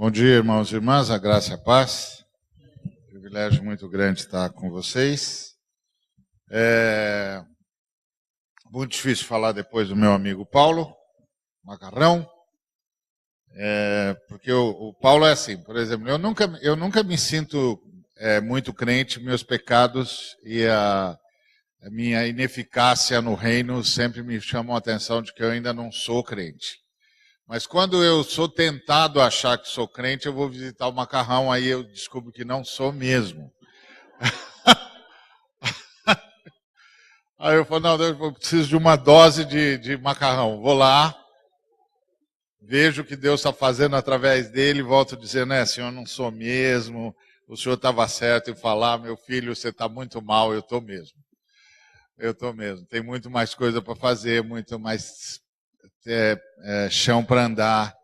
Bom dia, irmãos e irmãs, a graça e a paz. Privilégio muito grande estar com vocês. Muito difícil falar depois do meu amigo Paulo Macarrão, porque o Paulo é assim, por exemplo, eu nunca me sinto muito crente, meus pecados e a minha ineficácia no reino sempre me chamam a atenção de que eu ainda não sou crente. Mas quando eu sou tentado a achar que sou crente, eu vou visitar o Macarrão, aí eu descubro que não sou mesmo. Aí eu falo, não, eu preciso de uma dose de macarrão. Vou lá, vejo o que Deus está fazendo através dele, volto dizendo, senhor, eu não sou mesmo, o senhor estava certo em falar, meu filho, você está muito mal, eu estou mesmo. Eu estou mesmo. Tem muito mais coisa para fazer, muito mais chão para andar,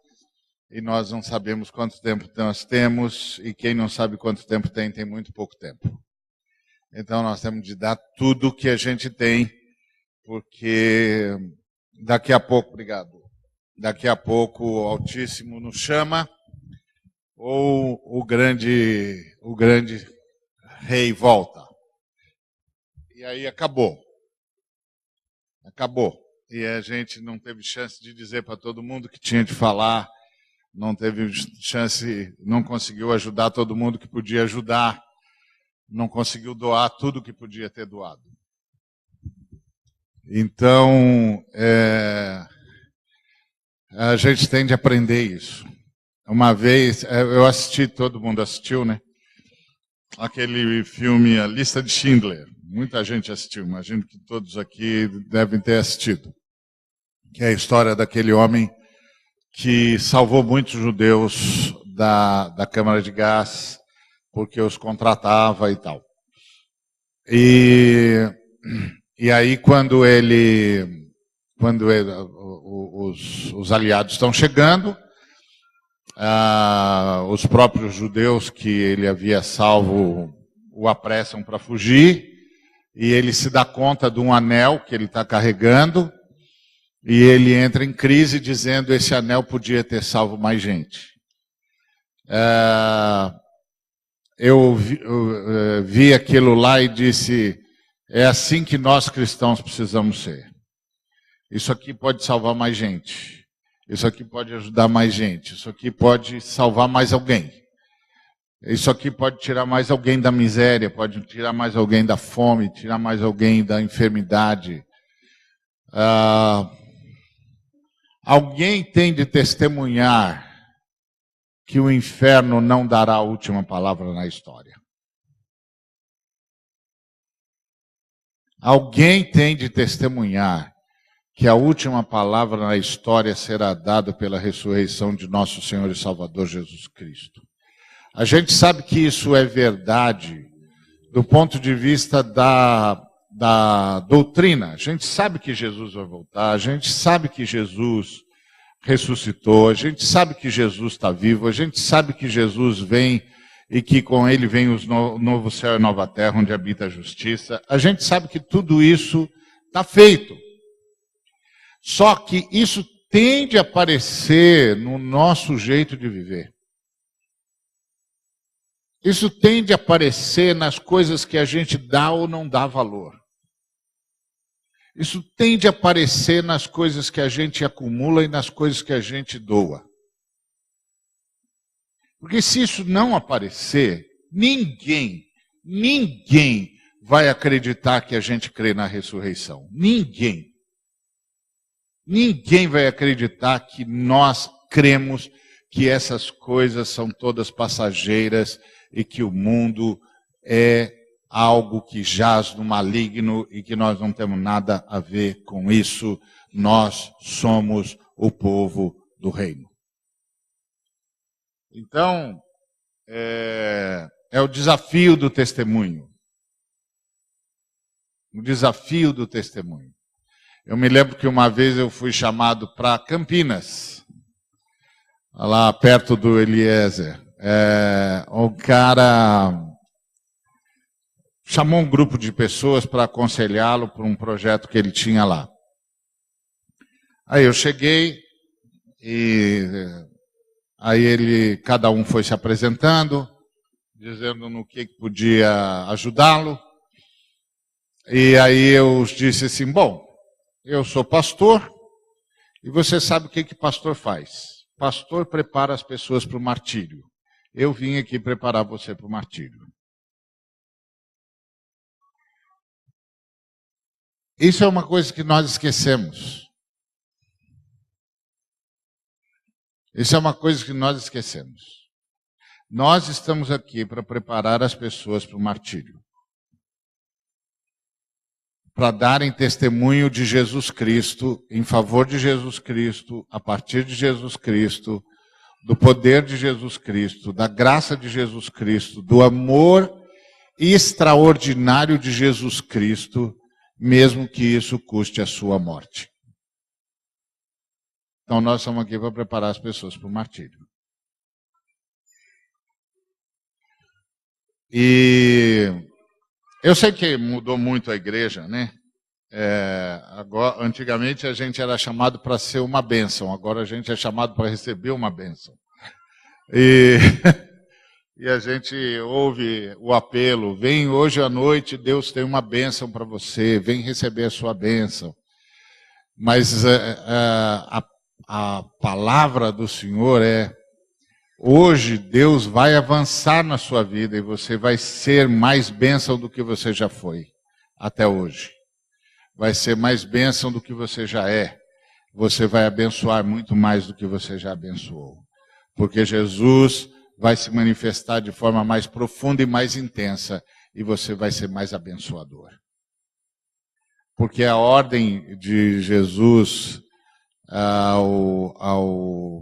e nós não sabemos quanto tempo nós temos, e quem não sabe quanto tempo tem muito pouco tempo. Então nós temos de dar tudo o que a gente tem, porque daqui a pouco, daqui a pouco o Altíssimo nos chama, ou o grande rei volta. E aí acabou. E a gente não teve chance de dizer para todo mundo que tinha de falar, não teve chance, não conseguiu ajudar todo mundo que podia ajudar, não conseguiu doar tudo que podia ter doado. Então, a gente tem de aprender isso. Uma vez, eu assisti, todo mundo assistiu, né? Aquele filme A Lista de Schindler. Muita gente assistiu, imagino que todos aqui devem ter assistido. Que é a história daquele homem que salvou muitos judeus da câmara de gás, porque os contratava e tal. E aí quando os aliados estão chegando, os próprios judeus que ele havia salvo o apressam para fugir, e ele se dá conta de um anel que ele está carregando, e ele entra em crise dizendo, esse anel podia ter salvo mais gente. Eu vi aquilo lá e disse, é assim que nós cristãos precisamos ser. Isso aqui pode salvar mais gente. Isso aqui pode ajudar mais gente. Isso aqui pode salvar mais alguém. Isso aqui pode tirar mais alguém da miséria, pode tirar mais alguém da fome, tirar mais alguém da enfermidade. Alguém tem de testemunhar que o inferno não dará a última palavra na história. Alguém tem de testemunhar que a última palavra na história será dada pela ressurreição de nosso Senhor e Salvador Jesus Cristo. A gente sabe que isso é verdade do ponto de vista da doutrina. A gente sabe que Jesus vai voltar, a gente sabe que Jesus ressuscitou, a gente sabe que Jesus está vivo, a gente sabe que Jesus vem e que com ele vem o novo céu e nova terra onde habita a justiça. A gente sabe que tudo isso está feito. Só que isso tende a aparecer no nosso jeito de viver. Isso tende a aparecer nas coisas que a gente dá ou não dá valor. Isso tende a aparecer nas coisas que a gente acumula e nas coisas que a gente doa. Porque se isso não aparecer, ninguém vai acreditar que a gente crê na ressurreição. Ninguém. Ninguém vai acreditar que nós cremos que essas coisas são todas passageiras e que o mundo é algo que jaz no maligno e que nós não temos nada a ver com isso. Nós somos o povo do reino. Então, é o desafio do testemunho. O desafio do testemunho. Eu me lembro que uma vez eu fui chamado para Campinas, lá perto do Eliezer. O cara chamou um grupo de pessoas para aconselhá-lo por um projeto que ele tinha lá. Aí eu cheguei e Aí cada um foi se apresentando, dizendo no que podia ajudá-lo. E aí eu disse assim, bom, eu sou pastor, e você sabe o que pastor faz. Pastor prepara as pessoas para o martírio. Eu vim aqui preparar você para o martírio. Isso é uma coisa que nós esquecemos. Isso é uma coisa que nós esquecemos. Nós estamos aqui para preparar as pessoas para o martírio. Para darem testemunho de Jesus Cristo, em favor de Jesus Cristo, a partir de Jesus Cristo, do poder de Jesus Cristo, da graça de Jesus Cristo, do amor extraordinário de Jesus Cristo, mesmo que isso custe a sua morte. Então nós estamos aqui para preparar as pessoas para o martírio. E eu sei que mudou muito a igreja, né? Agora, antigamente a gente era chamado para ser uma bênção, agora a gente é chamado para receber uma bênção. E a gente ouve o apelo, vem hoje à noite, Deus tem uma bênção para você, vem receber a sua bênção. Mas a palavra do Senhor é, hoje Deus vai avançar na sua vida e você vai ser mais bênção do que você já foi até hoje. Vai ser mais bênção do que você já é. Você vai abençoar muito mais do que você já abençoou. Porque Jesus vai se manifestar de forma mais profunda e mais intensa e você vai ser mais abençoador. Porque a ordem de Jesus ao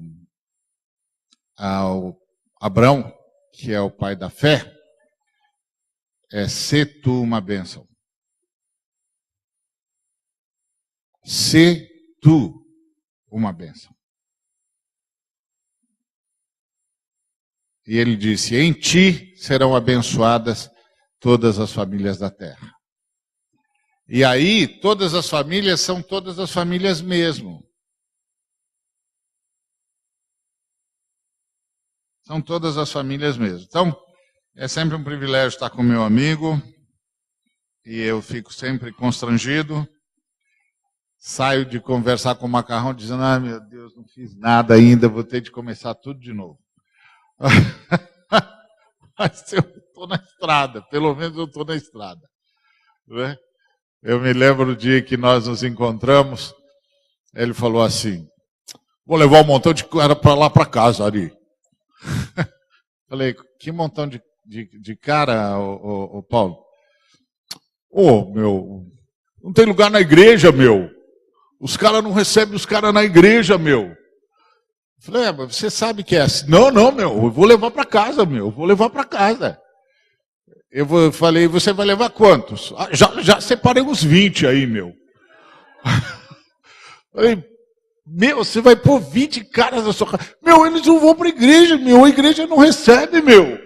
Abrão, que é o pai da fé, é ser tu uma bênção. Ser tu uma bênção. E ele disse, em ti serão abençoadas todas as famílias da terra. E aí, todas as famílias são todas as famílias mesmo. São todas as famílias mesmo. Então, é sempre um privilégio estar com meu amigo. E eu fico sempre constrangido. Saio de conversar com o Macarrão dizendo, ah, meu Deus, não fiz nada ainda, vou ter de começar tudo de novo. Mas eu estou na estrada, pelo menos eu estou na estrada. Não é? Eu me lembro do dia que nós nos encontramos, ele falou assim, vou levar um montão de cara para lá para casa, Ari. Falei, que montão de cara, ô Paulo? Meu, não tem lugar na igreja, meu. Os caras não recebem os caras na igreja, meu. Falei, mas você sabe que é assim. Não, meu, eu vou levar para casa, meu. Eu vou levar para casa. Falei, você vai levar quantos? Ah, já separei uns 20 aí, meu. Falei, meu, você vai pôr 20 caras na sua casa. Meu, eles não vão para a igreja, meu. A igreja não recebe, meu.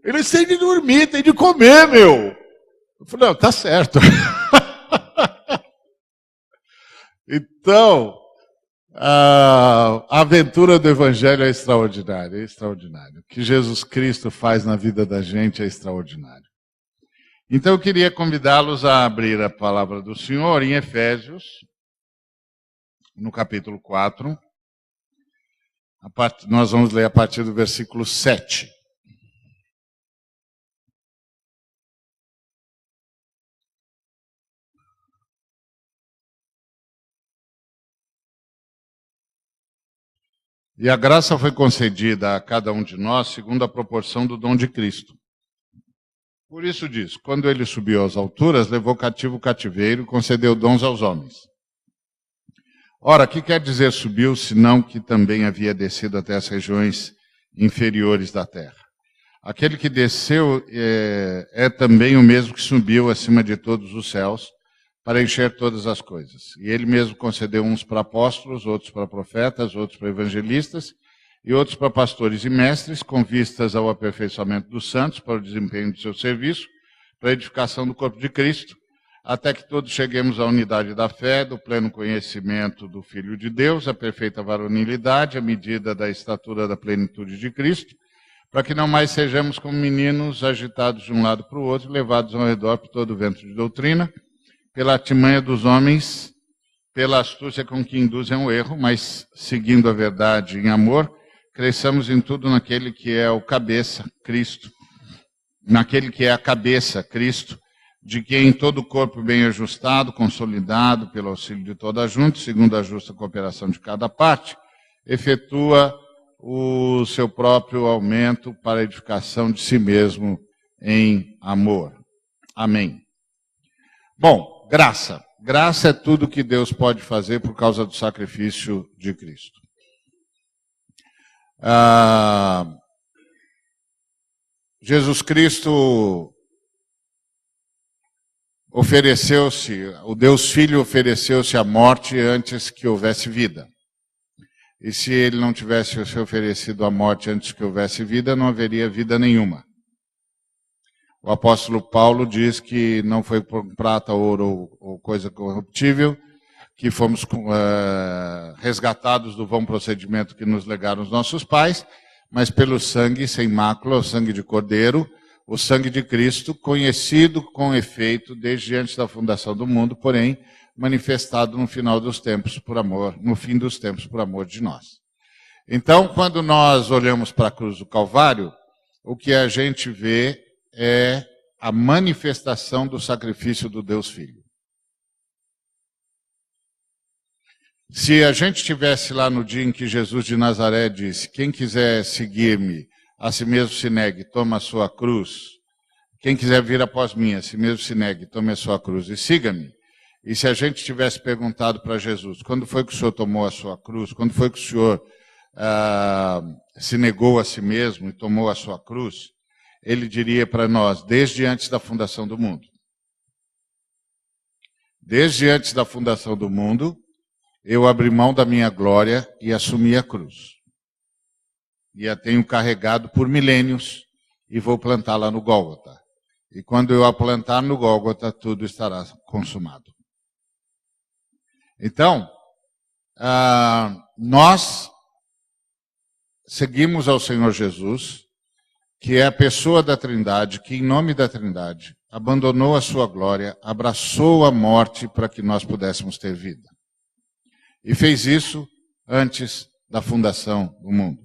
Eles têm de dormir, têm de comer, meu. Eu falei, não, tá certo. Então, a aventura do Evangelho é extraordinária, é extraordinária. O que Jesus Cristo faz na vida da gente é extraordinário. Então, eu queria convidá-los a abrir a palavra do Senhor em Efésios, no capítulo 4. Nós vamos ler a partir do versículo 7. E a graça foi concedida a cada um de nós segundo a proporção do dom de Cristo. Por isso diz, quando ele subiu às alturas, levou cativo o cativeiro e concedeu dons aos homens. Ora, o que quer dizer subiu, senão que também havia descido até as regiões inferiores da terra? Aquele que desceu é também o mesmo que subiu acima de todos os céus, para encher todas as coisas. E ele mesmo concedeu uns para apóstolos, outros para profetas, outros para evangelistas, e outros para pastores e mestres, com vistas ao aperfeiçoamento dos santos, para o desempenho do seu serviço, para a edificação do corpo de Cristo, até que todos cheguemos à unidade da fé, do pleno conhecimento do Filho de Deus, à perfeita varonilidade, à medida da estatura da plenitude de Cristo, para que não mais sejamos como meninos agitados de um lado para o outro, levados ao redor por todo o vento de doutrina, pela artimanha dos homens, pela astúcia com que induzem o erro, mas seguindo a verdade em amor, cresçamos em tudo naquele que é o cabeça, Cristo, naquele que é a cabeça, Cristo, de quem todo o corpo bem ajustado, consolidado pelo auxílio de toda a junta, segundo a justa cooperação de cada parte, efetua o seu próprio aumento para a edificação de si mesmo em amor. Amém. Bom, graça. Graça é tudo que Deus pode fazer por causa do sacrifício de Cristo. Jesus Cristo ofereceu-se, o Deus Filho ofereceu-se à morte antes que houvesse vida. E se ele não tivesse se oferecido à morte antes que houvesse vida, não haveria vida nenhuma. O apóstolo Paulo diz que não foi por prata, ouro ou coisa corruptível que fomos resgatados do vão procedimento que nos legaram os nossos pais, mas pelo sangue sem mácula, o sangue de Cordeiro, o sangue de Cristo, conhecido com efeito desde antes da fundação do mundo, porém manifestado no final dos tempos por amor, no fim dos tempos por amor de nós. Então, quando nós olhamos para a cruz do Calvário, o que a gente vê é a manifestação do sacrifício do Deus Filho. Se a gente estivesse lá no dia em que Jesus de Nazaré disse: quem quiser seguir-me, a si mesmo se negue, toma a sua cruz. Quem quiser vir após mim, a si mesmo se negue, tome a sua cruz e siga-me. E se a gente tivesse perguntado para Jesus: quando foi que o Senhor tomou a sua cruz? Quando foi que o Senhor se negou a si mesmo e tomou a sua cruz? Ele diria para nós: desde antes da fundação do mundo. Desde antes da fundação do mundo, eu abri mão da minha glória e assumi a cruz. E a tenho carregado por milênios e vou plantá-la no Gólgota. E quando eu a plantar no Gólgota, tudo estará consumado. Então, nós seguimos ao Senhor Jesus, que é a pessoa da Trindade, que em nome da Trindade abandonou a sua glória, abraçou a morte para que nós pudéssemos ter vida. E fez isso antes da fundação do mundo.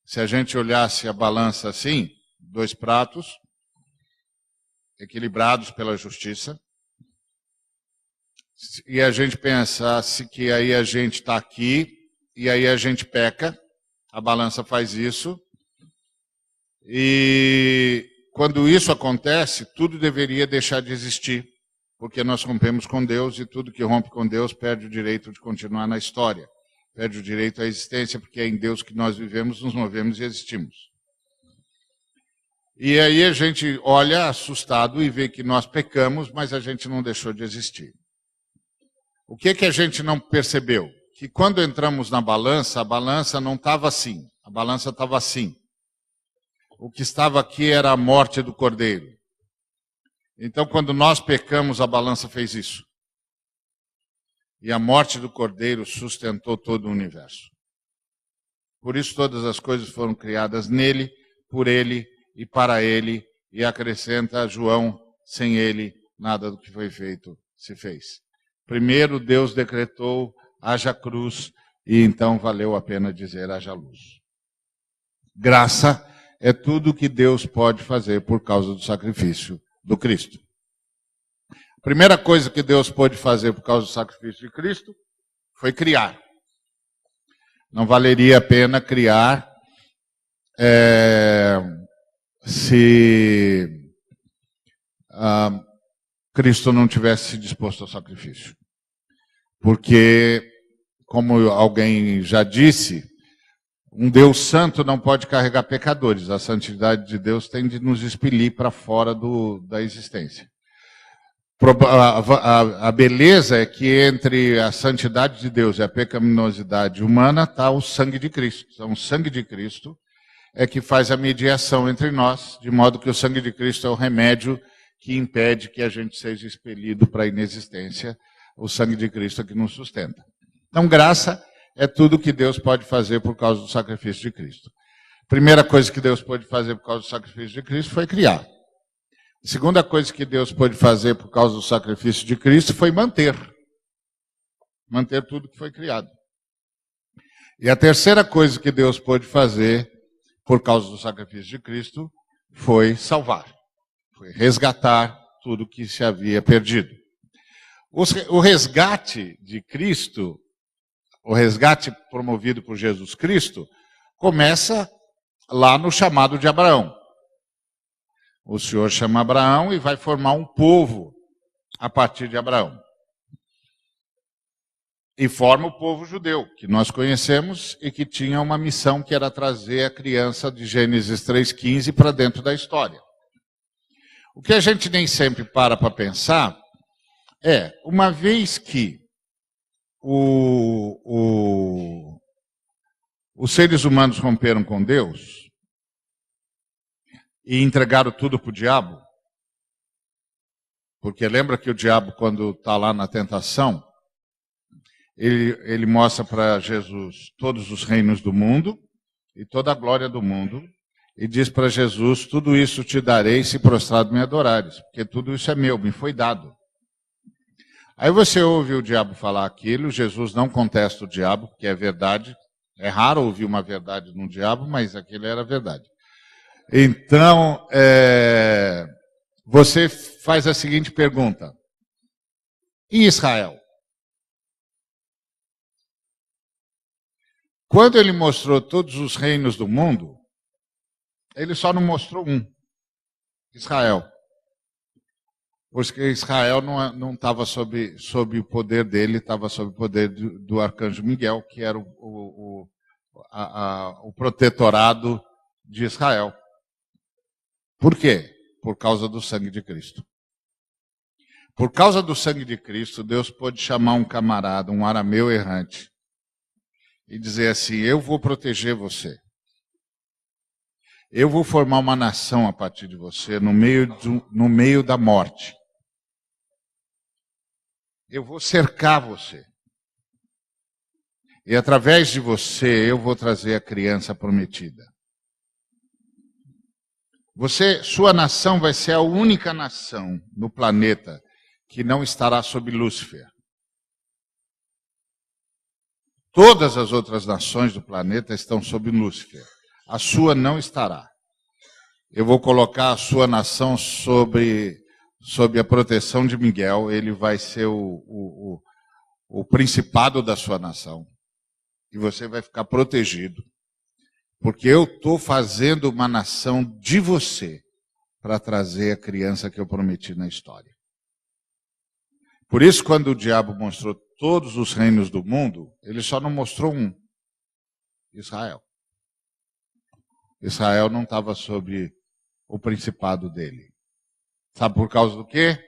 Se a gente olhasse a balança assim, 2 pratos, equilibrados pela justiça, e a gente pensasse que aí a gente está aqui, e aí a gente peca, a balança faz isso, e quando isso acontece, tudo deveria deixar de existir, porque nós rompemos com Deus, e tudo que rompe com Deus perde o direito de continuar na história. Perde o direito à existência, porque é em Deus que nós vivemos, nos movemos e existimos. E aí a gente olha assustado e vê que nós pecamos, mas a gente não deixou de existir. O que a gente não percebeu? Que quando entramos na balança, a balança não estava assim, a balança estava assim. O que estava aqui era a morte do Cordeiro. Então, quando nós pecamos, a balança fez isso. E a morte do Cordeiro sustentou todo o universo. Por isso todas as coisas foram criadas nele, por ele e para ele. E acrescenta João: sem ele, nada do que foi feito se fez. Primeiro Deus decretou: haja cruz, e então valeu a pena dizer: haja luz. Graça é tudo que Deus pode fazer por causa do sacrifício do Cristo. A primeira coisa que Deus pôde fazer por causa do sacrifício de Cristo foi criar. Não valeria a pena criar se Cristo não tivesse se disposto ao sacrifício. Porque, como alguém já disse, um Deus santo não pode carregar pecadores. A santidade de Deus tem de nos expelir para fora da existência. A beleza é que entre a santidade de Deus e a pecaminosidade humana está o sangue de Cristo. Então, o sangue de Cristo é que faz a mediação entre nós, de modo que o sangue de Cristo é o remédio que impede que a gente seja expelido para a inexistência. O sangue de Cristo é que nos sustenta. Então, graça é tudo que Deus pode fazer por causa do sacrifício de Cristo. A primeira coisa que Deus pôde fazer por causa do sacrifício de Cristo foi criar. A segunda coisa que Deus pôde fazer por causa do sacrifício de Cristo foi manter. Manter tudo que foi criado. E a terceira coisa que Deus pôde fazer por causa do sacrifício de Cristo foi salvar. Foi resgatar tudo que se havia perdido. O resgate de Cristo, o resgate promovido por Jesus Cristo, começa lá no chamado de Abraão. O Senhor chama Abraão e vai formar um povo a partir de Abraão. E forma o povo judeu, que nós conhecemos e que tinha uma missão que era trazer a criança de Gênesis 3,15 para dentro da história. O que a gente nem sempre para pensar é, uma vez que os seres humanos romperam com Deus e entregaram tudo para o diabo, porque lembra que o diabo, quando está lá na tentação, ele mostra para Jesus todos os reinos do mundo e toda a glória do mundo, e diz para Jesus, tudo isso te darei se prostrado me adorares, porque tudo isso é meu, me foi dado. Aí você ouve o diabo falar aquilo, Jesus não contesta o diabo, porque é verdade. É raro ouvir uma verdade no diabo, mas aquilo era verdade. Então, você faz a seguinte pergunta. E Israel? Quando ele mostrou todos os reinos do mundo, ele só não mostrou um. Israel. Porque Israel não estava sob o poder dele, estava sob o poder do arcanjo Miguel, que era o protetorado de Israel. Por quê? Por causa do sangue de Cristo. Por causa do sangue de Cristo, Deus pôde chamar um camarada, um arameu errante, e dizer assim, eu vou proteger você. Eu vou formar uma nação a partir de você, no meio da morte. Eu vou cercar você. E através de você, eu vou trazer a criança prometida. Sua nação vai ser a única nação no planeta que não estará sob Lúcifer. Todas as outras nações do planeta estão sob Lúcifer. A sua não estará. Eu vou colocar a sua nação sob a proteção de Miguel. Ele vai ser o principado da sua nação. E você vai ficar protegido. Porque eu estou fazendo uma nação de você para trazer a criança que eu prometi na história. Por isso, quando o diabo mostrou todos os reinos do mundo, ele só não mostrou um. Israel. Israel não estava sob o principado dele. Sabe por causa do quê?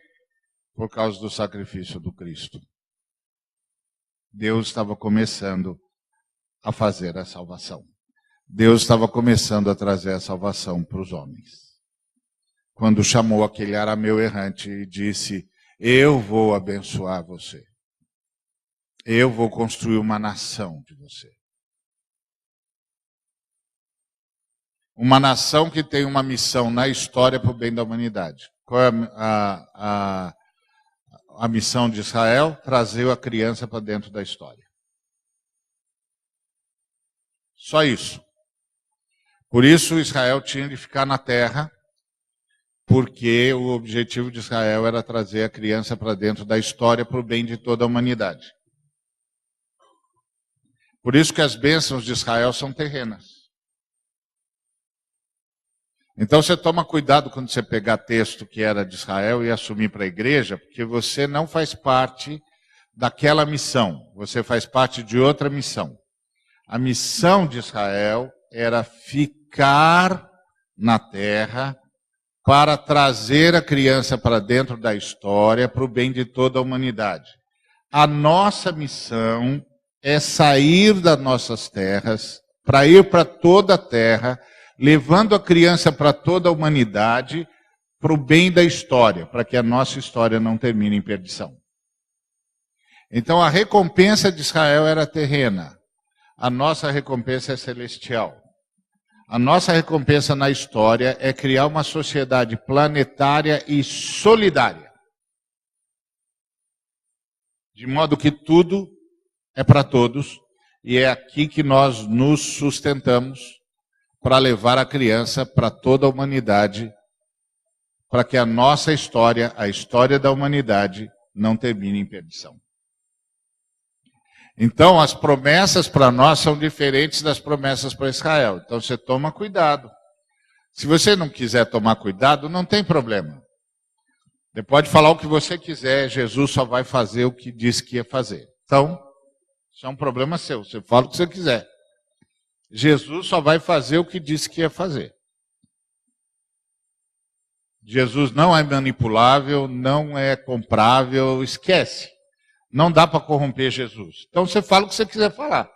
Por causa do sacrifício do Cristo. Deus estava começando a fazer a salvação. Deus estava começando a trazer a salvação para os homens. Quando chamou aquele arameu errante e disse, eu vou abençoar você. Eu vou construir uma nação de você. Uma nação que tem uma missão na história para o bem da humanidade. Qual é a missão de Israel? Trazer a criança para dentro da história. Só isso. Por isso Israel tinha de ficar na terra, porque o objetivo de Israel era trazer a criança para dentro da história para o bem de toda a humanidade. Por isso que as bênçãos de Israel são terrenas. Então você toma cuidado quando você pegar texto que era de Israel e assumir para a igreja, porque você não faz parte daquela missão, você faz parte de outra missão. A missão de Israel era ficar na terra para trazer a criança para dentro da história, para o bem de toda a humanidade. A nossa missão é sair das nossas terras, para ir para toda a terra, levando a criança para toda a humanidade, para o bem da história, para que a nossa história não termine em perdição. Então a recompensa de Israel era terrena, a nossa recompensa é celestial. A nossa recompensa na história é criar uma sociedade planetária e solidária, de modo que tudo é para todos, e é aqui que nós nos sustentamos para levar a criança para toda a humanidade, para que a nossa história, a história da humanidade, não termine em perdição. Então, as promessas para nós são diferentes das promessas para Israel. Então, você toma cuidado. Se você não quiser tomar cuidado, não tem problema. Você pode falar o que você quiser, Jesus só vai fazer o que disse que ia fazer. Então, isso é um problema seu. Você fala o que você quiser. Jesus só vai fazer o que disse que ia fazer. Jesus não é manipulável, não é comprável, esquece. Não dá para corromper Jesus. Então você fala o que você quiser falar.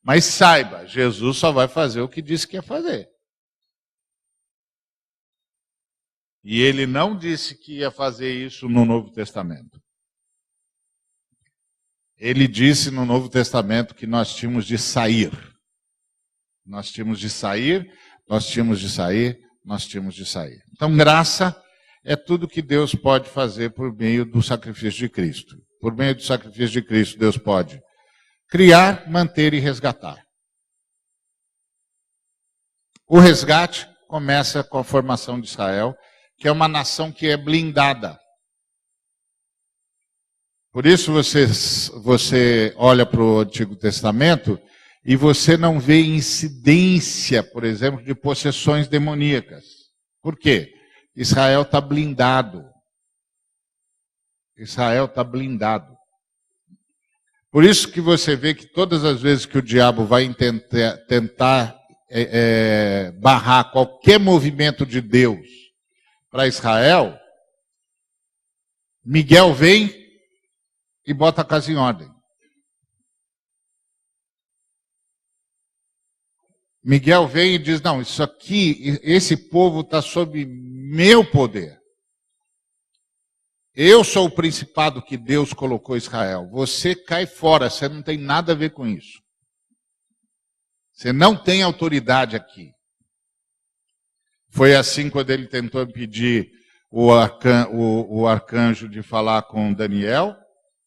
Mas saiba, Jesus só vai fazer o que disse que ia fazer. E ele não disse que ia fazer isso no Novo Testamento. Ele disse no Novo Testamento que nós tínhamos de sair. Nós tínhamos de sair, nós tínhamos de sair, nós tínhamos de sair. Então, graça é tudo que Deus pode fazer por meio do sacrifício de Cristo. Por meio do sacrifício de Cristo, Deus pode criar, manter e resgatar. O resgate começa com a formação de Israel, que é uma nação que é blindada. Por isso você olha para o Antigo Testamento e você não vê incidência, por exemplo, de possessões demoníacas. Por quê? Israel está blindado. Israel está blindado. Por isso que você vê que todas as vezes que o diabo vai tentar barrar qualquer movimento de Deus para Israel, Miguel vem e bota a casa em ordem. Miguel vem e diz, não, isso aqui, esse povo está sob meu poder. Eu sou o principado que Deus colocou em Israel. Você cai fora, você não tem nada a ver com isso. Você não tem autoridade aqui. Foi assim quando ele tentou impedir o arcanjo de falar com Daniel.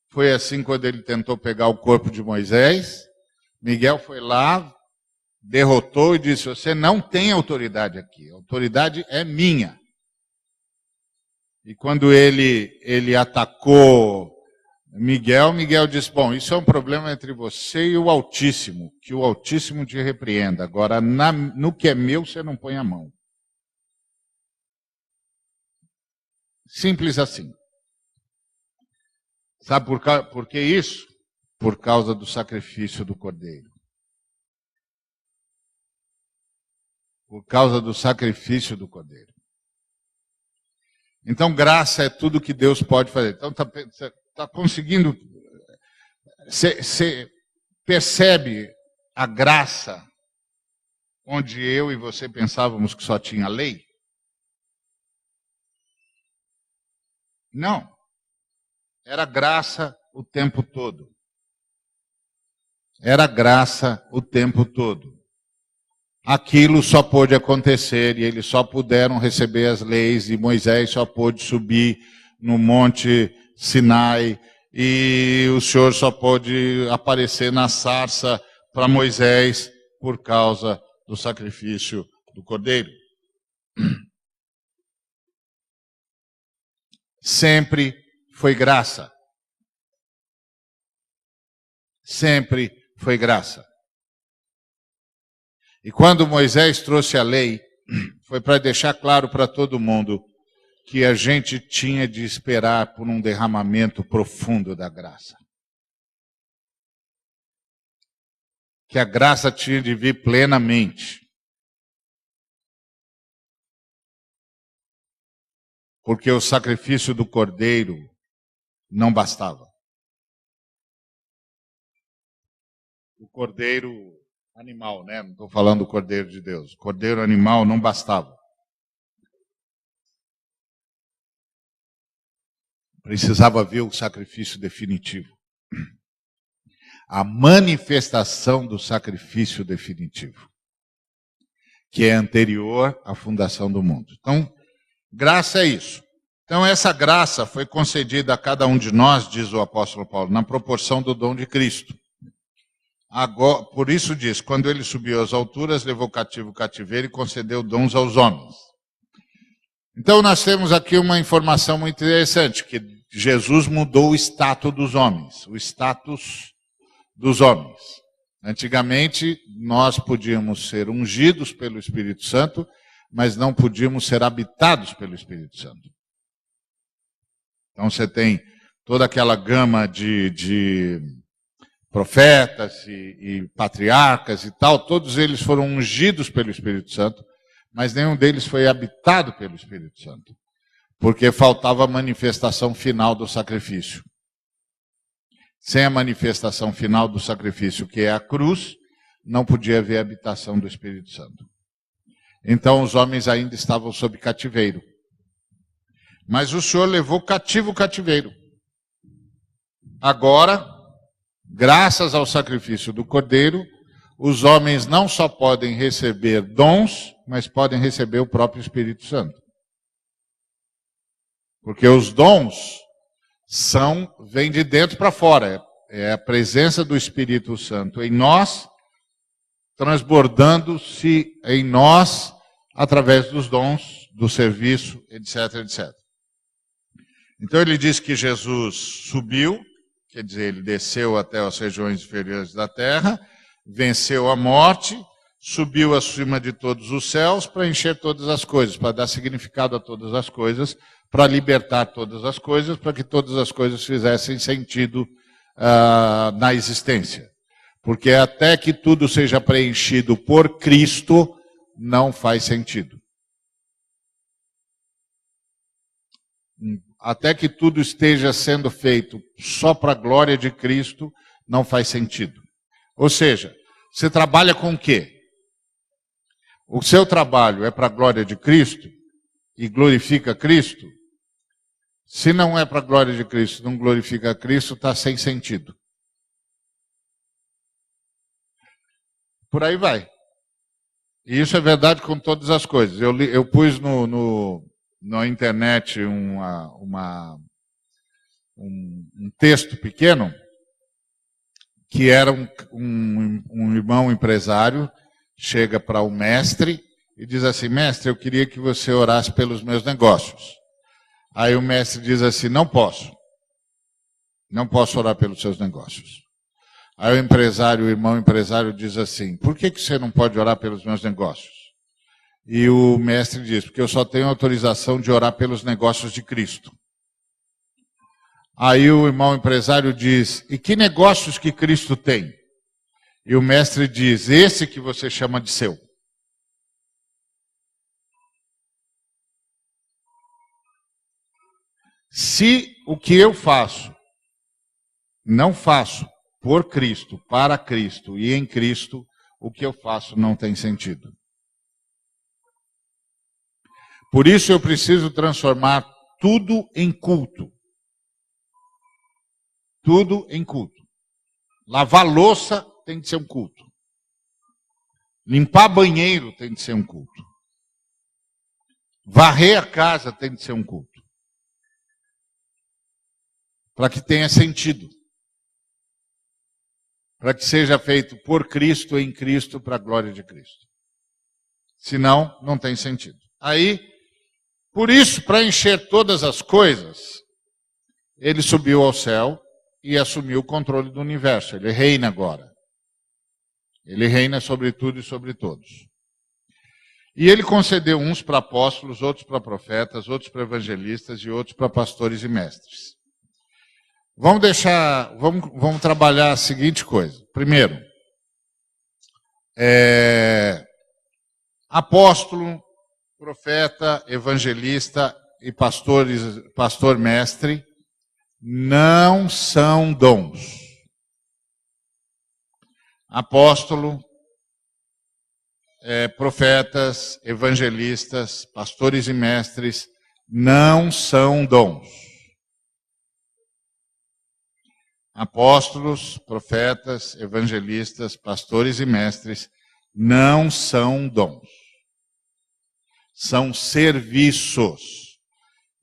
Foi assim quando ele tentou pegar o corpo de Moisés. Miguel foi lá, derrotou e disse, você não tem autoridade aqui. A autoridade é minha. E quando ele atacou Miguel disse, bom, isso é um problema entre você e o Altíssimo, que o Altíssimo te repreenda. Agora, no que é meu, você não põe a mão. Simples assim. Sabe por que isso? Por causa do sacrifício do Cordeiro. Por causa do sacrifício do Cordeiro. Então, graça é tudo que Deus pode fazer. Então, está conseguindo... Você percebe a graça onde eu e você pensávamos que só tinha lei? Não. Era graça o tempo todo. Era graça o tempo todo. Aquilo só pôde acontecer e eles só puderam receber as leis e Moisés só pôde subir no monte Sinai e o Senhor só pôde aparecer na sarça para Moisés por causa do sacrifício do Cordeiro. Sempre foi graça. Sempre foi graça. E quando Moisés trouxe a lei, foi para deixar claro para todo mundo que a gente tinha de esperar por um derramamento profundo da graça. Que a graça tinha de vir plenamente. Porque o sacrifício do Cordeiro não bastava. O Cordeiro animal, né? Não estou falando do Cordeiro de Deus. O Cordeiro animal não bastava. precisava ver o sacrifício definitivo. A manifestação do sacrifício definitivo, que é anterior à fundação do mundo. Então, graça é isso. Então, essa graça foi concedida a cada um de nós, diz o apóstolo Paulo, na proporção do dom de Cristo. Agora, por isso diz, quando ele subiu às alturas, levou cativo o cativeiro e concedeu dons aos homens. Então, nós temos aqui uma informação muito interessante, que Jesus mudou o status dos homens, o status dos homens. Antigamente, nós podíamos ser ungidos pelo Espírito Santo, mas não podíamos ser habitados pelo Espírito Santo. Então, você tem toda aquela gama de profetas e patriarcas e tal, todos eles foram ungidos pelo Espírito Santo, mas nenhum deles foi habitado pelo Espírito Santo, porque faltava a manifestação final do sacrifício. Sem a manifestação final do sacrifício, que é a cruz, não podia haver habitação do Espírito Santo. Então os homens ainda estavam sob cativeiro. Mas o Senhor levou cativo o cativeiro. Agora, graças ao sacrifício do Cordeiro, os homens não só podem receber dons, mas podem receber o próprio Espírito Santo. Porque os dons vêm de dentro para fora. É a presença do Espírito Santo em nós, transbordando-se em nós através dos dons, do serviço, etc, etc. Então ele diz que Jesus subiu, quer dizer, ele desceu até as regiões inferiores da terra, venceu a morte, subiu acima de todos os céus para encher todas as coisas, para dar significado a todas as coisas, para libertar todas as coisas, para que todas as coisas fizessem sentido na existência. Porque até que tudo seja preenchido por Cristo, não faz sentido. Até que tudo esteja sendo feito só para a glória de Cristo, não faz sentido. Ou seja, você trabalha com o quê? O seu trabalho é para a glória de Cristo e glorifica Cristo? Se não é para a glória de Cristo, não glorifica Cristo, está sem sentido. Por aí vai. E isso é verdade com todas as coisas. Eu pus na internet um texto pequeno, que era um irmão empresário, chega para o mestre e diz assim: mestre, eu queria que você orasse pelos meus negócios. Aí o mestre diz assim: não posso orar pelos seus negócios. Aí o irmão empresário diz assim: por que você não pode orar pelos meus negócios? E o mestre diz: porque eu só tenho autorização de orar pelos negócios de Cristo. Aí o irmão empresário diz: e que negócios que Cristo tem? E o mestre diz: esse que você chama de seu. Se o que eu faço, não faço por Cristo, para Cristo e em Cristo, o que eu faço não tem sentido. Por isso eu preciso transformar tudo em culto. Tudo em culto. Lavar louça tem de ser um culto. Limpar banheiro tem de ser um culto. Varrer a casa tem de ser um culto. Para que tenha sentido. Para que seja feito por Cristo, em Cristo, para a glória de Cristo. Senão, não tem sentido. Aí, por isso, para encher todas as coisas, ele subiu ao céu e assumiu o controle do universo. Ele reina agora. Ele reina sobre tudo e sobre todos. E ele concedeu uns para apóstolos, outros para profetas, outros para evangelistas e outros para pastores e mestres. Vamos trabalhar a seguinte coisa. Primeiro, apóstolo, profeta, evangelista e pastor-mestre não são dons. Apóstolo, profetas, evangelistas, pastores e mestres não são dons. Apóstolos, profetas, evangelistas, pastores e mestres não são dons. São serviços.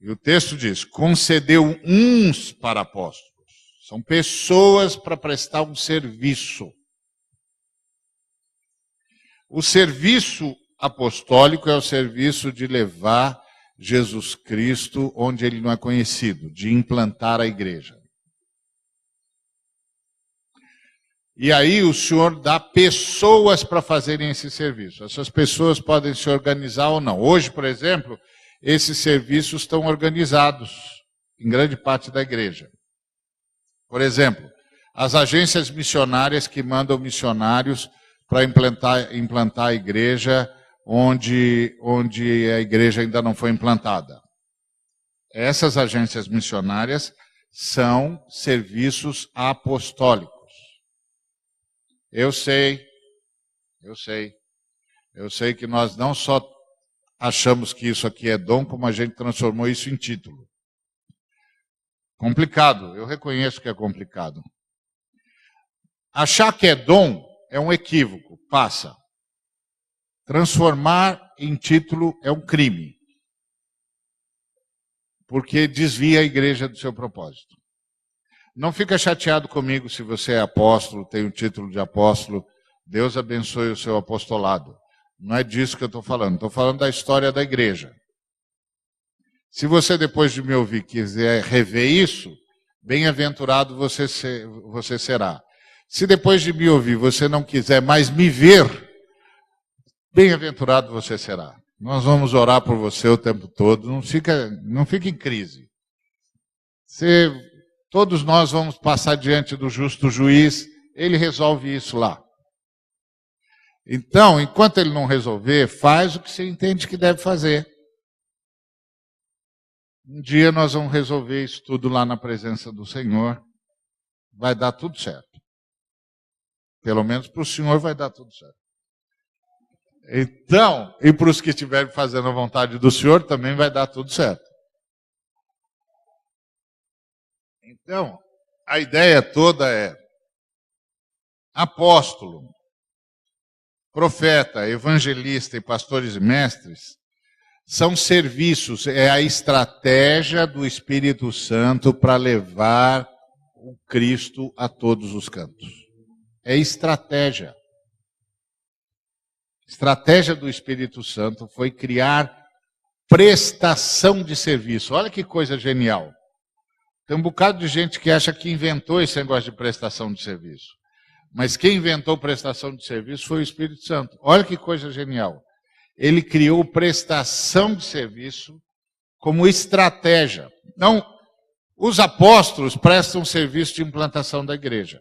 E o texto diz, concedeu uns para apóstolos. São pessoas para prestar um serviço. O serviço apostólico é o serviço de levar Jesus Cristo onde ele não é conhecido, de implantar a igreja. E aí o Senhor dá pessoas para fazerem esse serviço. Essas pessoas podem se organizar ou não. Hoje, por exemplo, esses serviços estão organizados em grande parte da igreja. Por exemplo, as agências missionárias que mandam missionários para implantar a igreja onde a igreja ainda não foi implantada. Essas agências missionárias são serviços apostólicos. Eu sei que nós não só achamos que isso aqui é dom, como a gente transformou isso em título. Complicado, eu reconheço que é complicado. Achar que é dom é um equívoco, passa. Transformar em título é um crime, porque desvia a igreja do seu propósito. Não fica chateado comigo se você é apóstolo, tem o título de apóstolo. Deus abençoe o seu apostolado. Não é disso que eu estou falando. Estou falando da história da igreja. Se você, depois de me ouvir, quiser rever isso, bem-aventurado você será. Se depois de me ouvir você não quiser mais me ver, bem-aventurado você será. Nós vamos orar por você o tempo todo. Não fique em crise. Todos nós vamos passar diante do justo juiz, ele resolve isso lá. Então, enquanto ele não resolver, faz o que você entende que deve fazer. Um dia nós vamos resolver isso tudo lá na presença do Senhor. Vai dar tudo certo. Pelo menos para o Senhor vai dar tudo certo. Então, e para os que estiverem fazendo a vontade do Senhor, também vai dar tudo certo. Então, a ideia toda é apóstolo, profeta, evangelista e pastores e mestres são serviços, é a estratégia do Espírito Santo para levar o Cristo a todos os cantos. É estratégia. Estratégia do Espírito Santo foi criar prestação de serviço. Olha que coisa genial. Tem um bocado de gente que acha que inventou esse negócio de prestação de serviço. Mas quem inventou prestação de serviço foi o Espírito Santo. Olha que coisa genial. Ele criou prestação de serviço como estratégia. Então, os apóstolos prestam serviço de implantação da igreja.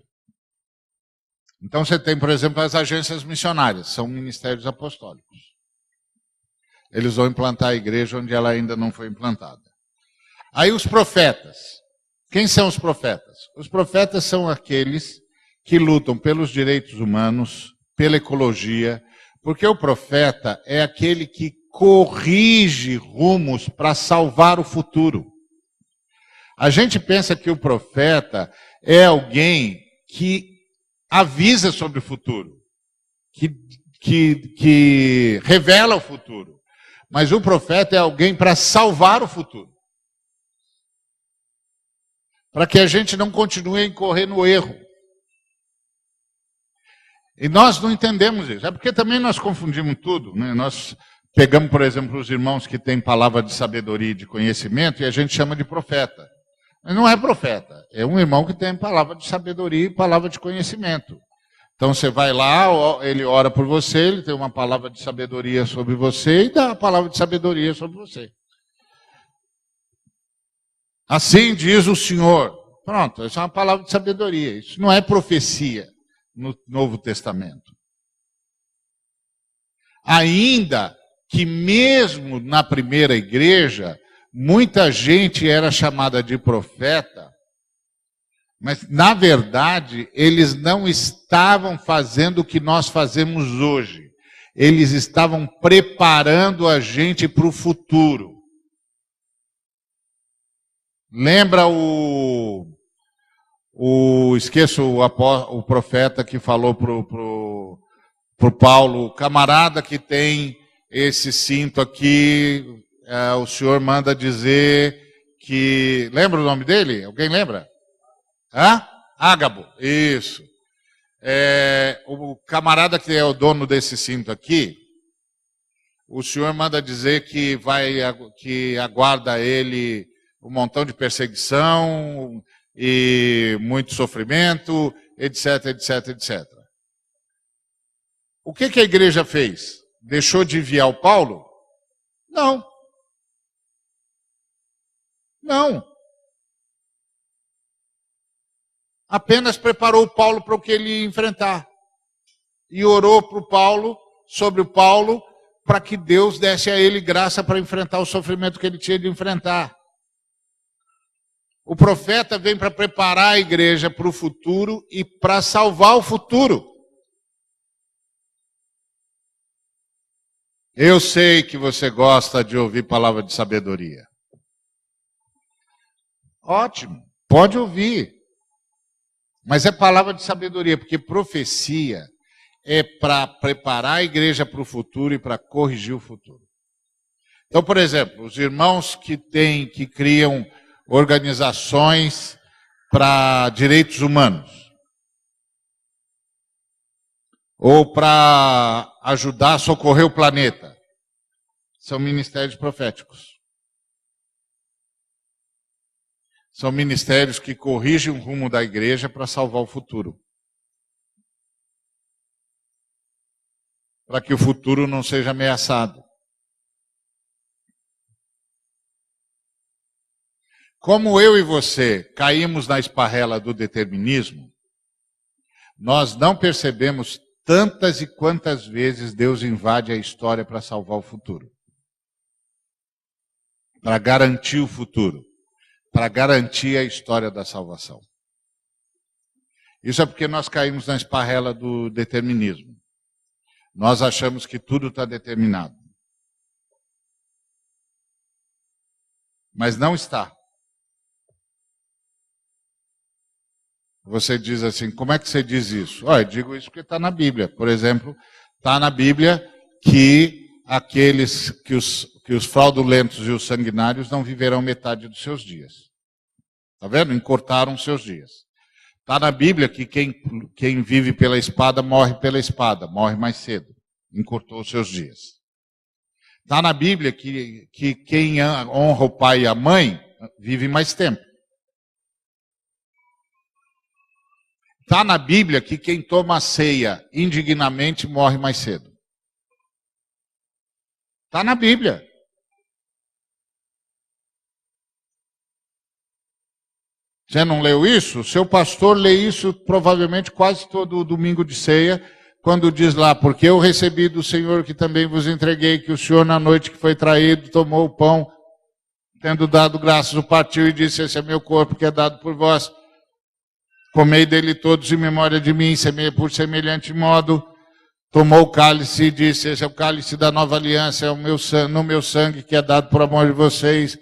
Então você tem, por exemplo, as agências missionárias, são ministérios apostólicos. Eles vão implantar a igreja onde ela ainda não foi implantada. Aí os profetas. Quem são os profetas? Os profetas são aqueles que lutam pelos direitos humanos, pela ecologia, porque o profeta é aquele que corrige rumos para salvar o futuro. A gente pensa que o profeta é alguém que avisa sobre o futuro, que revela o futuro. Mas o profeta é alguém para salvar o futuro. Para que a gente não continue a incorrer no erro. E nós não entendemos isso. É porque também nós confundimos tudo, né? Nós pegamos, por exemplo, os irmãos que têm palavra de sabedoria e de conhecimento e a gente chama de profeta. Mas não é profeta. É um irmão que tem palavra de sabedoria e palavra de conhecimento. Então você vai lá, ele ora por você, ele tem uma palavra de sabedoria sobre você e dá a palavra de sabedoria sobre você. Assim diz o Senhor. Pronto, essa é uma palavra de sabedoria. Isso não é profecia no Novo Testamento. Ainda que mesmo na primeira igreja, muita gente era chamada de profeta, mas na verdade eles não estavam fazendo o que nós fazemos hoje. Eles estavam preparando a gente para o futuro. Lembra o Esqueço o profeta que falou pro Paulo, camarada que tem esse cinto aqui, o senhor manda dizer que... Lembra o nome dele? Alguém lembra? Ágabo, isso. O camarada que é o dono desse cinto aqui, o senhor manda dizer que aguarda ele um montão de perseguição e muito sofrimento, etc, etc, etc. O que a igreja fez? Deixou de enviar o Paulo? Não. Não. Apenas preparou o Paulo para o que ele ia enfrentar. E orou sobre o Paulo, para que Deus desse a ele graça para enfrentar o sofrimento que ele tinha de enfrentar. O profeta vem para preparar a igreja para o futuro e para salvar o futuro. Eu sei que você gosta de ouvir palavra de sabedoria. Ótimo, pode ouvir. Mas é palavra de sabedoria, porque profecia é para preparar a igreja para o futuro e para corrigir o futuro. Então, por exemplo, os irmãos que criam organizações para direitos humanos, ou para ajudar a socorrer o planeta, são ministérios proféticos. São ministérios que corrigem o rumo da igreja para salvar o futuro. Para que o futuro não seja ameaçado. Como eu e você caímos na esparrela do determinismo, nós não percebemos tantas e quantas vezes Deus invade a história para salvar o futuro. Para garantir o futuro. Para garantir a história da salvação. Isso é porque nós caímos na esparrela do determinismo. Nós achamos que tudo está determinado. Mas não está. Você diz assim, como é que você diz isso? Eu digo isso porque está na Bíblia. Por exemplo, está na Bíblia que os fraudulentos e os sanguinários não viverão metade dos seus dias. Está vendo? Encurtaram seus dias. Está na Bíblia que quem vive pela espada, morre mais cedo. Encurtou os seus dias. Está na Bíblia que quem honra o pai e a mãe, vive mais tempo. Está na Bíblia que quem toma a ceia indignamente morre mais cedo. Está na Bíblia. Você não leu isso? O seu pastor lê isso provavelmente quase todo domingo de ceia, quando diz lá, porque eu recebi do Senhor que também vos entreguei, que o Senhor na noite que foi traído tomou o pão, tendo dado graças, o partiu e disse, esse é meu corpo que é dado por vós. Comei dele todos em memória de mim, por semelhante modo, tomou o cálice e disse, esse é o cálice da nova aliança, é no meu sangue que é dado por amor de vocês,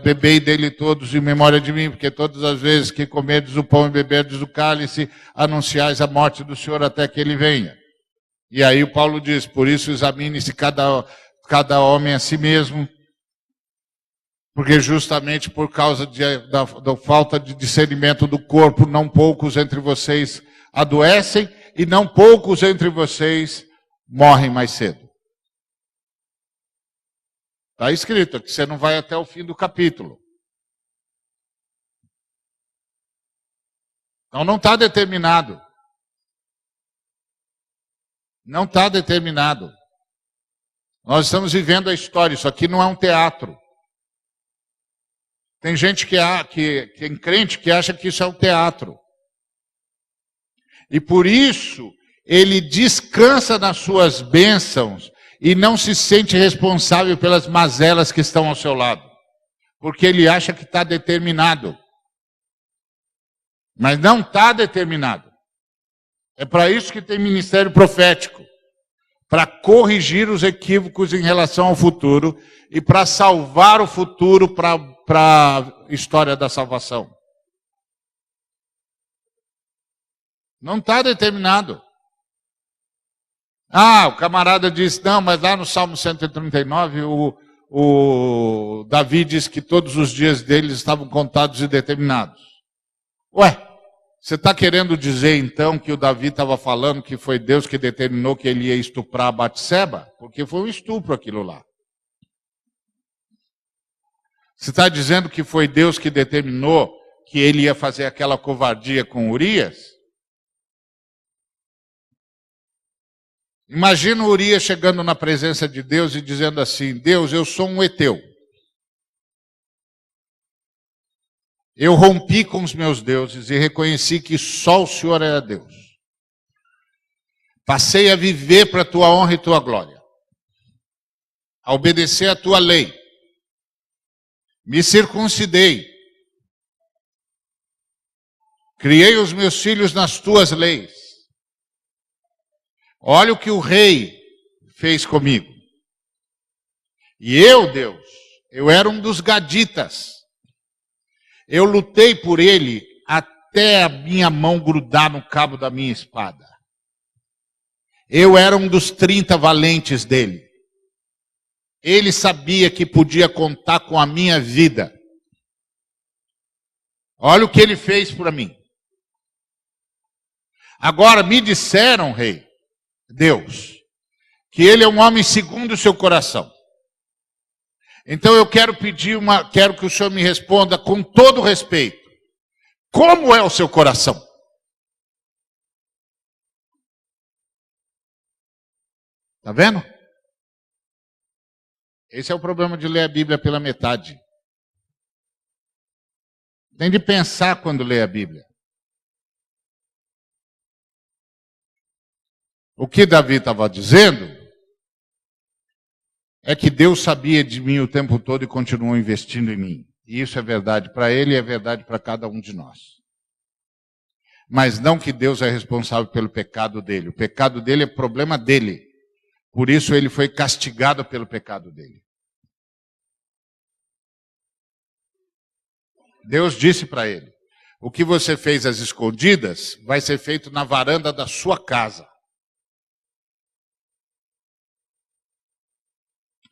bebei dele todos em memória de mim, porque todas as vezes que comerdes o pão e beberdes o cálice, anunciais a morte do Senhor até que ele venha. E aí o Paulo diz, por isso examine-se cada homem a si mesmo, porque justamente por causa da falta de discernimento do corpo, não poucos entre vocês adoecem e não poucos entre vocês morrem mais cedo. Está escrito que você não vai até o fim do capítulo. Então não está determinado. Não está determinado. Nós estamos vivendo a história, isso aqui não é um teatro. Tem gente tem crente que acha que isso é um teatro. E por isso, ele descansa nas suas bênçãos e não se sente responsável pelas mazelas que estão ao seu lado. Porque ele acha que está determinado. Mas não está determinado. É para isso que tem ministério profético. Para corrigir os equívocos em relação ao futuro e para salvar o futuro para a história da salvação. Não está determinado. Ah, o camarada diz, não, mas lá no Salmo 139, o Davi diz que todos os dias deles estavam contados e determinados. Ué, você está querendo dizer então que o Davi estava falando que foi Deus que determinou que ele ia estuprar a Batseba? Porque foi um estupro aquilo lá. Você está dizendo que foi Deus que determinou que ele ia fazer aquela covardia com Urias? Imagina o Urias chegando na presença de Deus e dizendo assim, Deus, eu sou um heteu. Eu rompi com os meus deuses e reconheci que só o Senhor era Deus. Passei a viver para a tua honra e tua glória. A obedecer a tua lei. Me circuncidei. Criei os meus filhos nas tuas leis. Olha o que o rei fez comigo. E eu, Deus, eu era um dos gaditas. Eu lutei por ele até a minha mão grudar no cabo da minha espada. Eu era um dos 30 valentes dele. Ele sabia que podia contar com a minha vida. Olha o que ele fez por mim. Agora me disseram, rei, Deus, que ele é um homem segundo o seu coração. Então eu quero quero que o Senhor me responda com todo respeito. Como é o seu coração? Está vendo? Esse é o problema de ler a Bíblia pela metade. Tem de pensar quando lê a Bíblia. O que Davi estava dizendo é que Deus sabia de mim o tempo todo e continuou investindo em mim. E isso é verdade para ele e é verdade para cada um de nós. Mas não que Deus é responsável pelo pecado dele. O pecado dele é problema dele. Por isso ele foi castigado pelo pecado dele. Deus disse para ele, o que você fez às escondidas vai ser feito na varanda da sua casa.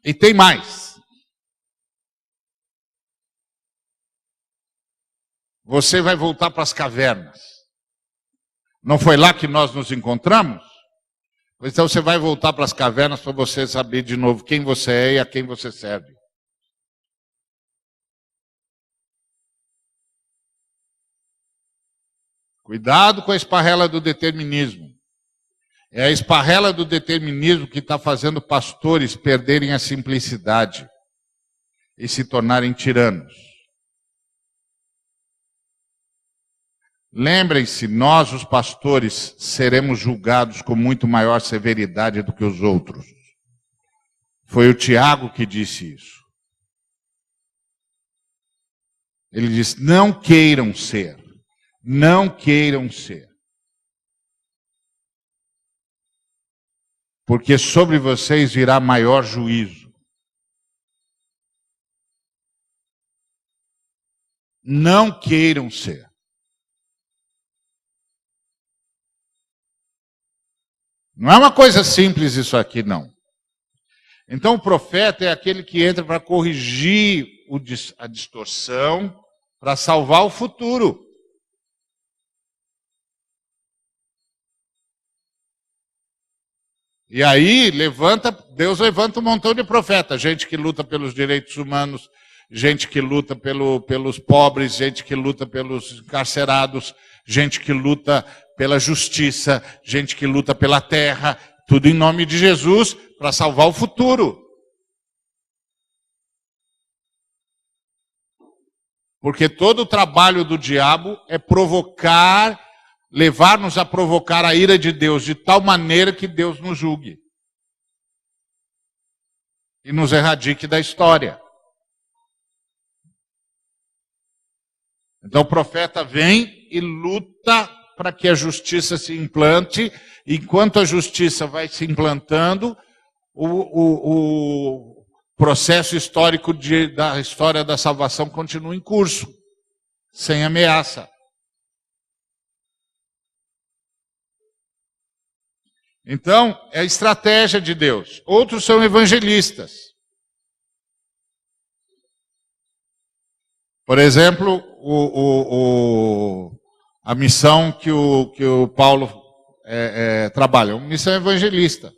E tem mais. Você vai voltar para as cavernas. Não foi lá que nós nos encontramos? Então você vai voltar para as cavernas para você saber de novo quem você é e a quem você serve. Cuidado com a esparrela do determinismo. É a esparrela do determinismo que está fazendo pastores perderem a simplicidade e se tornarem tiranos. Lembrem-se, nós, os pastores, seremos julgados com muito maior severidade do que os outros. Foi o Tiago que disse isso. Ele disse, não queiram ser. Não queiram ser. Porque sobre vocês virá maior juízo. Não queiram ser. Não é uma coisa simples isso aqui, não. Então o profeta é aquele que entra para corrigir a distorção, para salvar o futuro. E aí Deus levanta um montão de profetas, gente que luta pelos direitos humanos, gente que luta pelos pobres, gente que luta pelos encarcerados, gente que luta pela justiça, gente que luta pela terra, tudo em nome de Jesus, para salvar o futuro. Porque todo o trabalho do diabo é levar-nos a provocar a ira de Deus, de tal maneira que Deus nos julgue. E nos erradique da história. Então o profeta vem e luta para que a justiça se implante. Enquanto a justiça vai se implantando, o processo histórico da história da salvação continua em curso, sem ameaça. Então, é a estratégia de Deus. Outros são evangelistas. Por exemplo, a missão que o Paulo trabalha, uma missão evangelista.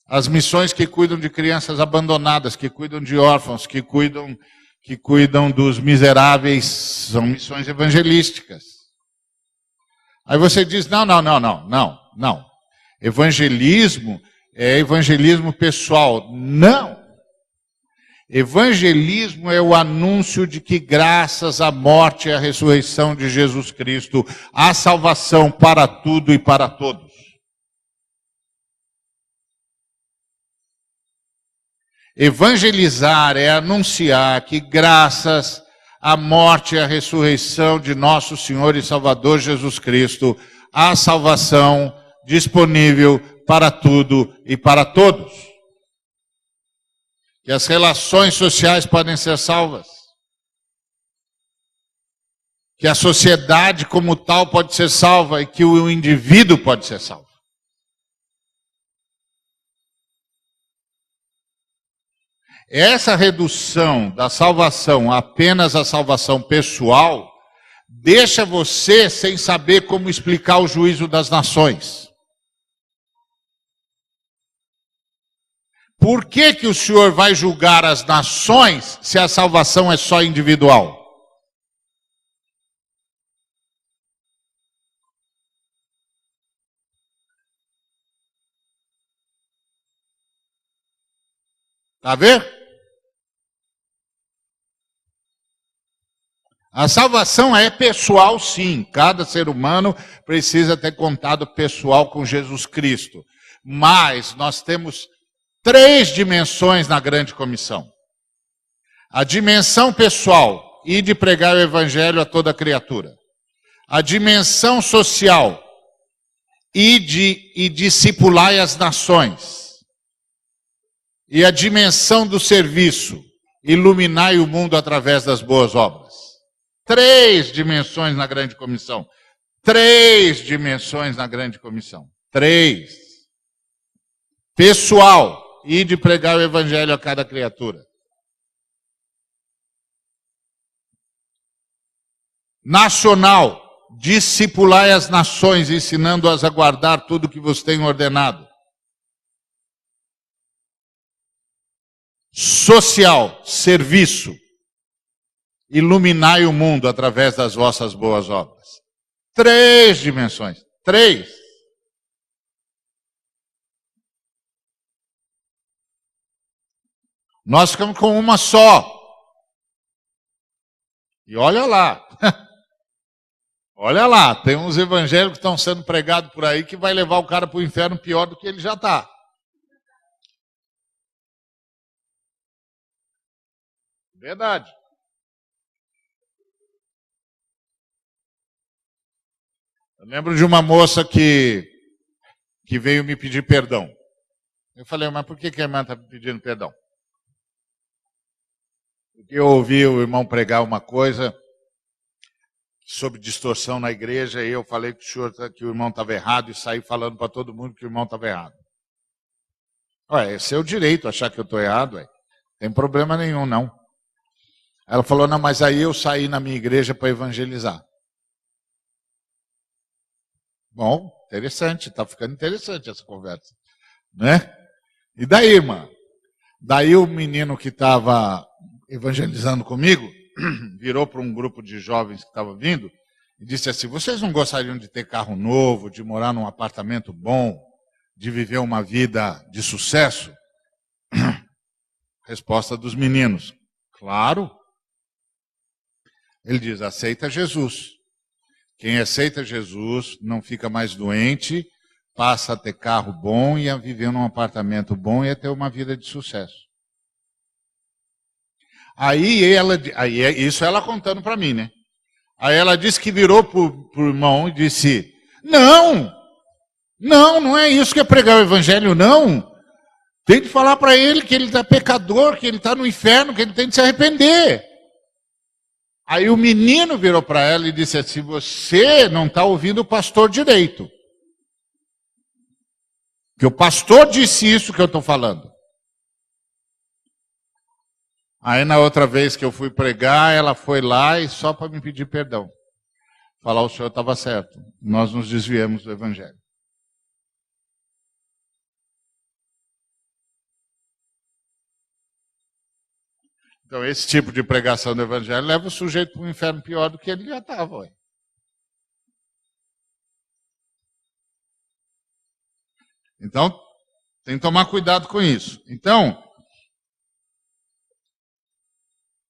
As missões que cuidam de crianças abandonadas, que cuidam de órfãos, que cuidam dos miseráveis, são missões evangelísticas. Aí você diz, não. Evangelismo é evangelismo pessoal. Não. Evangelismo é o anúncio de que graças à morte e à ressurreição de Jesus Cristo, há salvação para tudo e para todos. Evangelizar é anunciar que graças à morte e à ressurreição de nosso Senhor e Salvador Jesus Cristo, há salvação disponível para tudo e para todos. Que as relações sociais podem ser salvas. Que a sociedade como tal pode ser salva e que o indivíduo pode ser salvo. Essa redução da salvação apenas à salvação pessoal deixa você sem saber como explicar o juízo das nações. Por que o Senhor vai julgar as nações se a salvação é só individual? Está vendo? A salvação é pessoal, sim. Cada ser humano precisa ter contato pessoal com Jesus Cristo. Mas nós temos 3 dimensões na grande comissão. A dimensão pessoal, e de pregar o evangelho a toda criatura. A dimensão social, e discipulai as nações. E a dimensão do serviço, iluminai o mundo através das boas obras. 3 dimensões na grande comissão. 3 dimensões na grande comissão. 3. Pessoal, e de pregar o evangelho a cada criatura. Nacional, discipulai as nações, ensinando-as a guardar tudo que vos tenho ordenado. Social, serviço, iluminai o mundo através das vossas boas obras. 3 dimensões. 3. Nós ficamos com uma só. E olha lá. Olha lá, tem uns evangelhos que estão sendo pregados por aí que vai levar o cara para o inferno pior do que ele já está. Verdade. Eu lembro de uma moça que veio me pedir perdão. Eu falei, mas por que a irmã está pedindo perdão? Porque eu ouvi o irmão pregar uma coisa sobre distorção na igreja e eu falei que o irmão estava errado e saí falando para todo mundo que o irmão estava errado. Ué, é seu direito achar que eu estou errado, ué. Não tem problema nenhum, não. Ela falou, não, mas aí eu saí na minha igreja para evangelizar. Bom, interessante, está ficando interessante essa conversa, né? E daí, irmã? Daí o menino que estava evangelizando comigo virou para um grupo de jovens que estava vindo e disse assim, vocês não gostariam de ter carro novo, de morar num apartamento bom, de viver uma vida de sucesso? Resposta dos meninos, claro. Ele diz, aceita Jesus. Quem aceita Jesus não fica mais doente, passa a ter carro bom e a viver num apartamento bom e a ter uma vida de sucesso. Isso ela contando para mim, né? Aí ela disse que virou pro irmão e disse, não é isso que é pregar o evangelho, não. Tem de falar para ele que ele está pecador, que ele está no inferno, que ele tem de se arrepender. Aí o menino virou para ela e disse assim, você não está ouvindo o pastor direito. Que o pastor disse isso que eu estou falando. Aí na outra vez que eu fui pregar, ela foi lá e só para me pedir perdão. Falar o senhor estava certo. Nós nos desviamos do evangelho. Então esse tipo de pregação do evangelho leva o sujeito para um inferno pior do que ele já estava. Então, tem que tomar cuidado com isso. Então,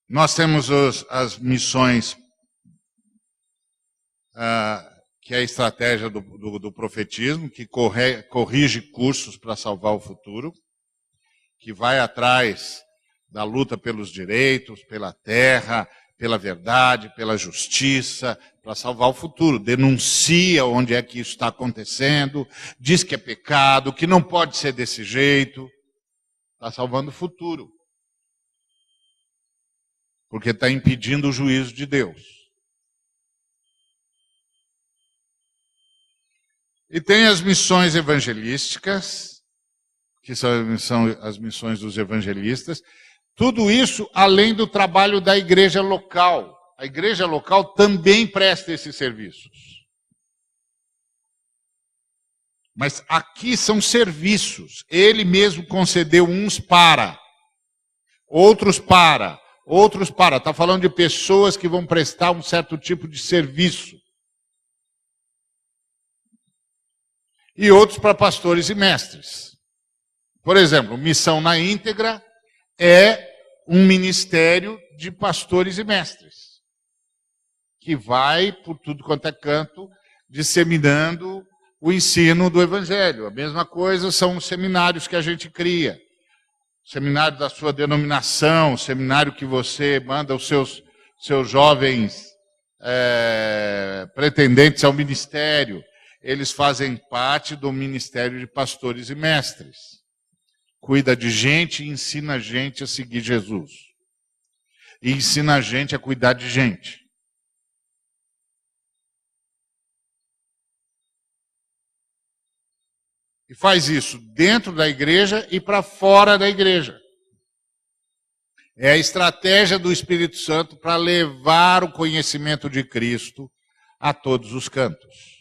nós temos as missões, que é a estratégia do profetismo, que corrige cursos para salvar o futuro, que vai atrás da luta pelos direitos, pela terra, pela verdade, pela justiça, para salvar o futuro. Denuncia onde é que isso está acontecendo, diz que é pecado, que não pode ser desse jeito. Está salvando o futuro. Porque está impedindo o juízo de Deus. E tem as missões evangelísticas, que são as missões dos evangelistas. Tudo isso além do trabalho da igreja local. A igreja local também presta esses serviços. Mas aqui são serviços. Ele mesmo concedeu uns para, outros para, outros para. Está falando de pessoas que vão prestar um certo tipo de serviço. E outros para pastores e mestres. Por exemplo, Missão na Íntegra é um ministério de pastores e mestres, que vai por tudo quanto é canto, disseminando o ensino do Evangelho. A mesma coisa são os seminários que a gente cria. O seminário da sua denominação, o seminário que você manda os seus jovens pretendentes ao ministério. Eles fazem parte do ministério de pastores e mestres. Cuida de gente e ensina a gente a seguir Jesus. E ensina a gente a cuidar de gente. E faz isso dentro da igreja e para fora da igreja. É a estratégia do Espírito Santo para levar o conhecimento de Cristo a todos os cantos.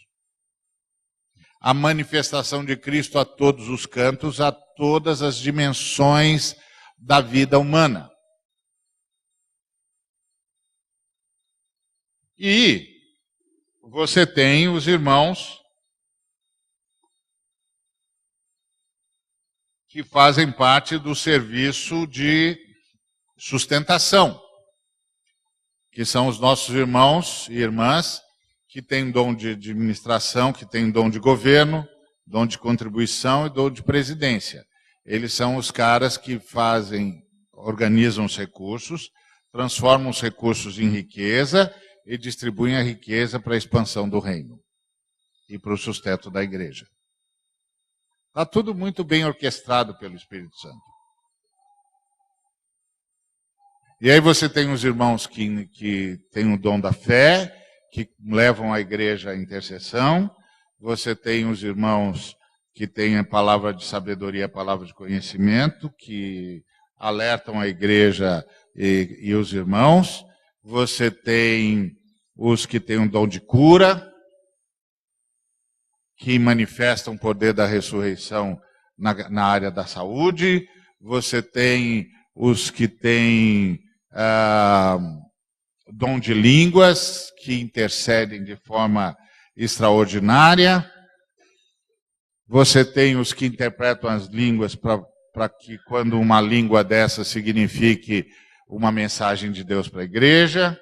A manifestação de Cristo a todos os cantos, a todas as dimensões da vida humana. E você tem os irmãos que fazem parte do serviço de sustentação, que são os nossos irmãos e irmãs que têm dom de administração, que têm dom de governo, dom de contribuição e dom de presidência. Eles são os caras que organizam os recursos, transformam os recursos em riqueza e distribuem a riqueza para a expansão do reino e para o sustento da igreja. Está tudo muito bem orquestrado pelo Espírito Santo. E aí você tem os irmãos que têm o dom da fé, que levam a igreja à intercessão. Você tem os irmãos que têm a palavra de sabedoria, a palavra de conhecimento, que alertam a igreja e os irmãos. Você tem os que têm um dom de cura, que manifestam o poder da ressurreição na área da saúde. Você tem os que têm dom de línguas, que intercedem de forma extraordinária. Você tem os que interpretam as línguas para que quando uma língua dessa signifique uma mensagem de Deus para a igreja.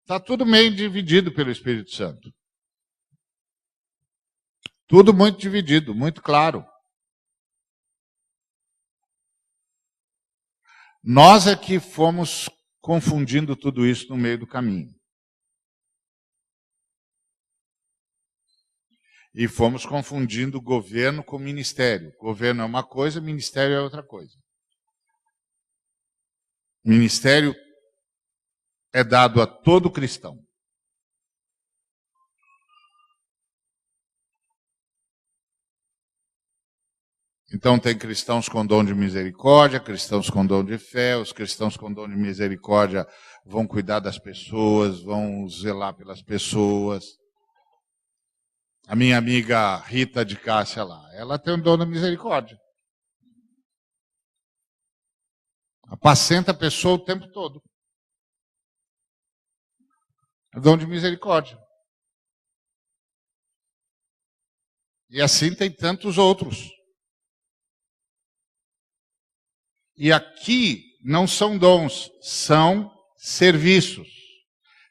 Está tudo meio dividido pelo Espírito Santo. Tudo muito dividido, muito claro. Nós é que fomos confundindo tudo isso no meio do caminho. E fomos confundindo governo com ministério. Governo é uma coisa, ministério é outra coisa. Ministério é dado a todo cristão. Então tem cristãos com dom de misericórdia, cristãos com dom de fé. Os cristãos com dom de misericórdia vão cuidar das pessoas, vão zelar pelas pessoas. A minha amiga Rita de Cássia lá, ela tem o dom da misericórdia. Apacenta a pessoa o tempo todo. É dom de misericórdia. E assim tem tantos outros. E aqui não são dons, são serviços.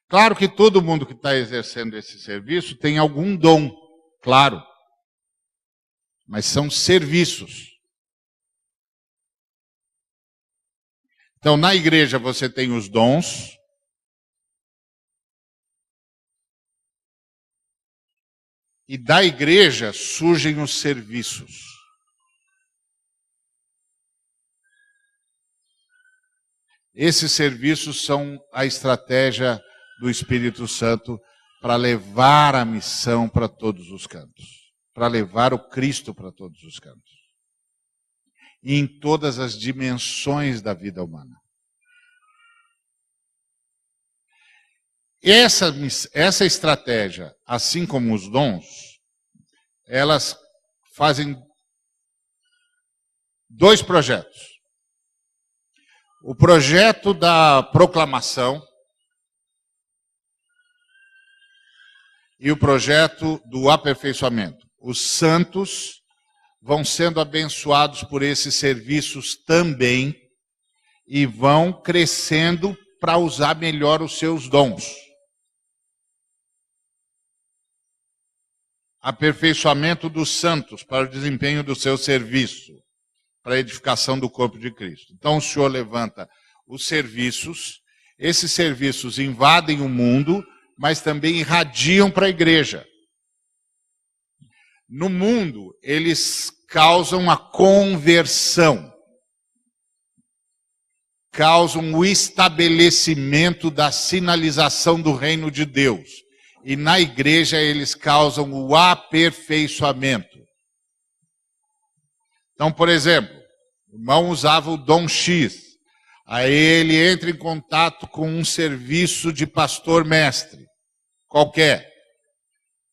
Claro que todo mundo que está exercendo esse serviço tem algum dom, claro. Mas são serviços. Então, na igreja você tem os dons. E da igreja surgem os serviços. Esses serviços são a estratégia do Espírito Santo para levar a missão para todos os cantos. Para levar o Cristo para todos os cantos. E em todas as dimensões da vida humana. Essa estratégia, assim como os dons, elas fazem 2 projetos. O projeto da proclamação e o projeto do aperfeiçoamento. Os santos vão sendo abençoados por esses serviços também e vão crescendo para usar melhor os seus dons. Aperfeiçoamento dos santos para o desempenho do seu serviço, para a edificação do corpo de Cristo. Então o Senhor levanta os serviços, esses serviços invadem o mundo, mas também irradiam para a igreja. No mundo, eles causam a conversão, causam o estabelecimento da sinalização do reino de Deus. E na igreja eles causam o aperfeiçoamento. Então, por exemplo, o irmão usava o dom X. Aí ele entra em contato com um serviço de pastor-mestre, qualquer.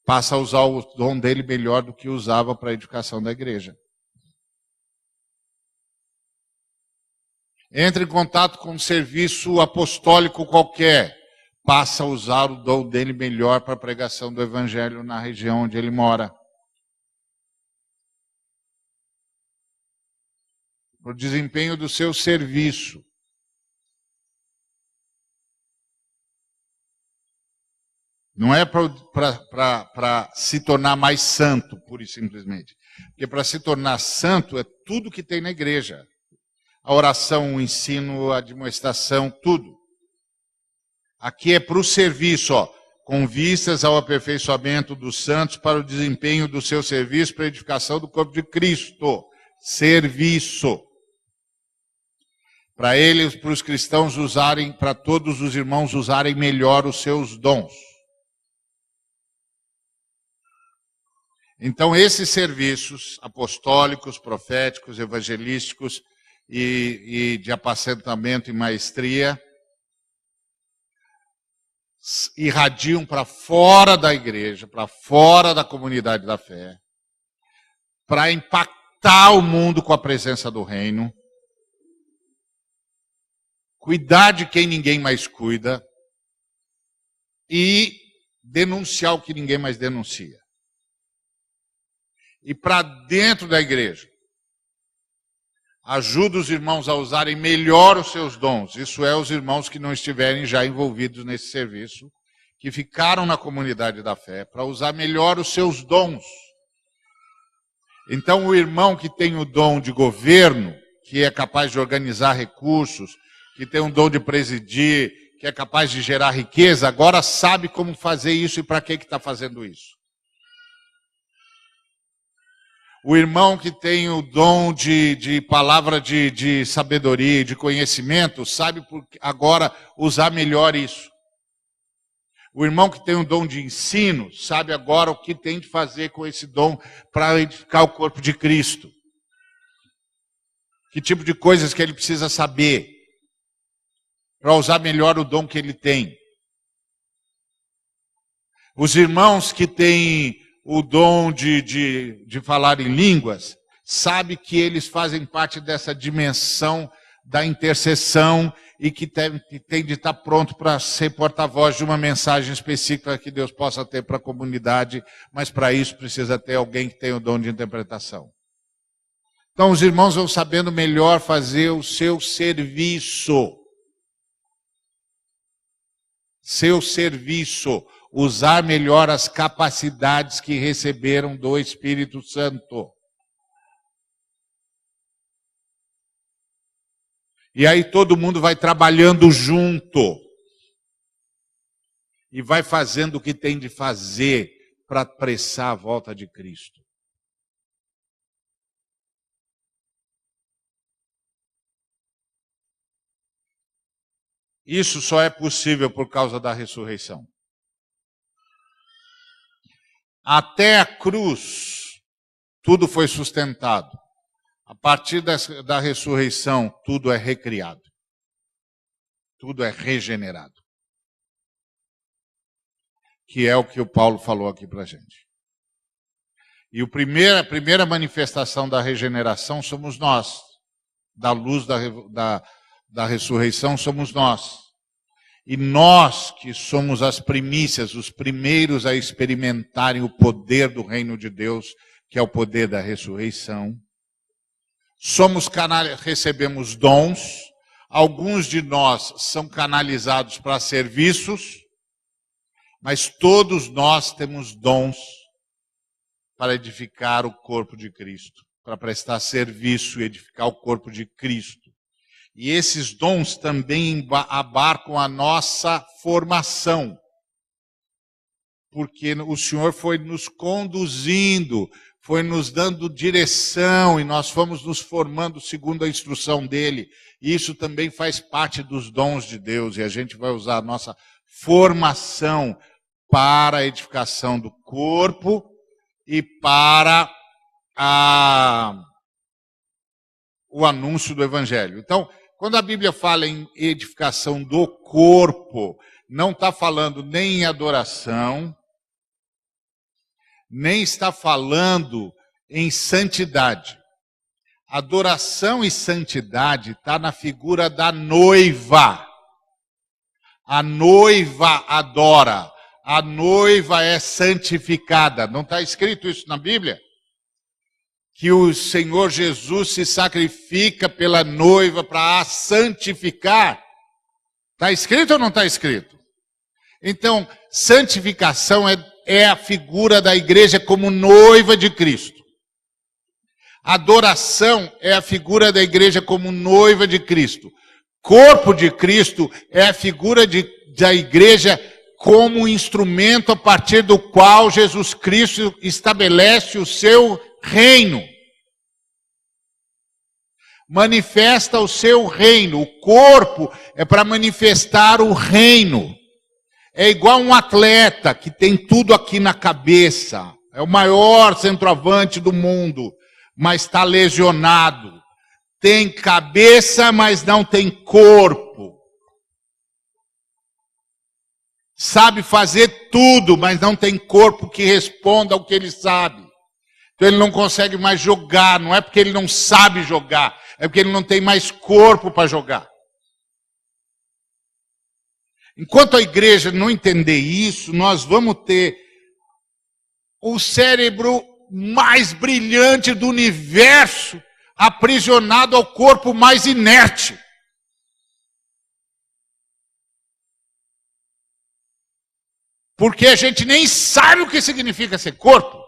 Passa a usar o dom dele melhor do que usava para a edificação da igreja. Entra em contato com um serviço apostólico qualquer. Passa a usar o dom dele melhor para a pregação do evangelho na região onde ele mora. Para o desempenho do seu serviço. Não é para se tornar mais santo, pura e simplesmente. Porque para se tornar santo é tudo que tem na igreja. A oração, o ensino, a admoestação, tudo. Aqui é para o serviço, ó, com vistas ao aperfeiçoamento dos santos para o desempenho do seu serviço para a edificação do corpo de Cristo. Serviço. Para eles, para os cristãos usarem, para todos os irmãos usarem melhor os seus dons. Então, esses serviços apostólicos, proféticos, evangelísticos e de apacentamento e maestria irradiam para fora da igreja, para fora da comunidade da fé, para impactar o mundo com a presença do reino, cuidar de quem ninguém mais cuida e denunciar o que ninguém mais denuncia. E para dentro da igreja, ajuda os irmãos a usarem melhor os seus dons. Isso é, os irmãos que não estiverem já envolvidos nesse serviço, que ficaram na comunidade da fé, para usar melhor os seus dons. Então, o irmão que tem o dom de governo, que é capaz de organizar recursos, que tem um dom de presidir, que é capaz de gerar riqueza, agora sabe como fazer isso e para que está fazendo isso. O irmão que tem o dom de palavra de sabedoria, de conhecimento, sabe agora usar melhor isso. O irmão que tem o dom de ensino, sabe agora o que tem de fazer com esse dom para edificar o corpo de Cristo. Que tipo de coisas que ele precisa saber para usar melhor o dom que ele tem. Os irmãos que têm o dom de falar em línguas, sabem que eles fazem parte dessa dimensão da intercessão e que tem de estar pronto para ser porta-voz de uma mensagem específica que Deus possa ter para a comunidade, mas para isso precisa ter alguém que tenha o dom de interpretação. Então os irmãos vão sabendo melhor fazer o seu serviço. Seu serviço, usar melhor as capacidades que receberam do Espírito Santo. E aí todo mundo vai trabalhando junto. E vai fazendo o que tem de fazer para apressar a volta de Cristo. Isso só é possível por causa da ressurreição. Até a cruz, tudo foi sustentado. A partir da ressurreição, tudo é recriado. Tudo é regenerado. Que é o que o Paulo falou aqui para a gente. E a primeira manifestação da regeneração somos nós. Da luz da ressurreição somos nós. E nós que somos as primícias, os primeiros a experimentarem o poder do reino de Deus, que é o poder da ressurreição. Recebemos dons, alguns de nós são canalizados para serviços, mas todos nós temos dons para edificar o corpo de Cristo, para prestar serviço e edificar o corpo de Cristo. E esses dons também abarcam a nossa formação, porque o Senhor foi nos conduzindo, foi nos dando direção e nós fomos nos formando segundo a instrução dele. E isso também faz parte dos dons de Deus e a gente vai usar a nossa formação para a edificação do corpo e para o anúncio do Evangelho. Então, quando a Bíblia fala em edificação do corpo, não está falando nem em adoração, nem está falando em santidade. Adoração e santidade está na figura da noiva. A noiva adora, a noiva é santificada. Não está escrito isso na Bíblia? Que o Senhor Jesus se sacrifica pela noiva para a santificar. Está escrito ou não está escrito? Então, santificação é a figura da igreja como noiva de Cristo. Adoração é a figura da igreja como noiva de Cristo. Corpo de Cristo é a figura da igreja como instrumento a partir do qual Jesus Cristo estabelece o seu reino. Manifesta o seu reino. O corpo é para manifestar o reino. É igual um atleta que tem tudo aqui na cabeça. É o maior centroavante do mundo, mas está lesionado. Tem cabeça, mas não tem corpo. Sabe fazer tudo, mas não tem corpo que responda ao que ele sabe. Então ele não consegue mais jogar. Não é porque ele não sabe jogar, é porque ele não tem mais corpo para jogar. Enquanto a igreja não entender isso, nós vamos ter o cérebro mais brilhante do universo aprisionado ao corpo mais inerte. Porque a gente nem sabe o que significa ser corpo.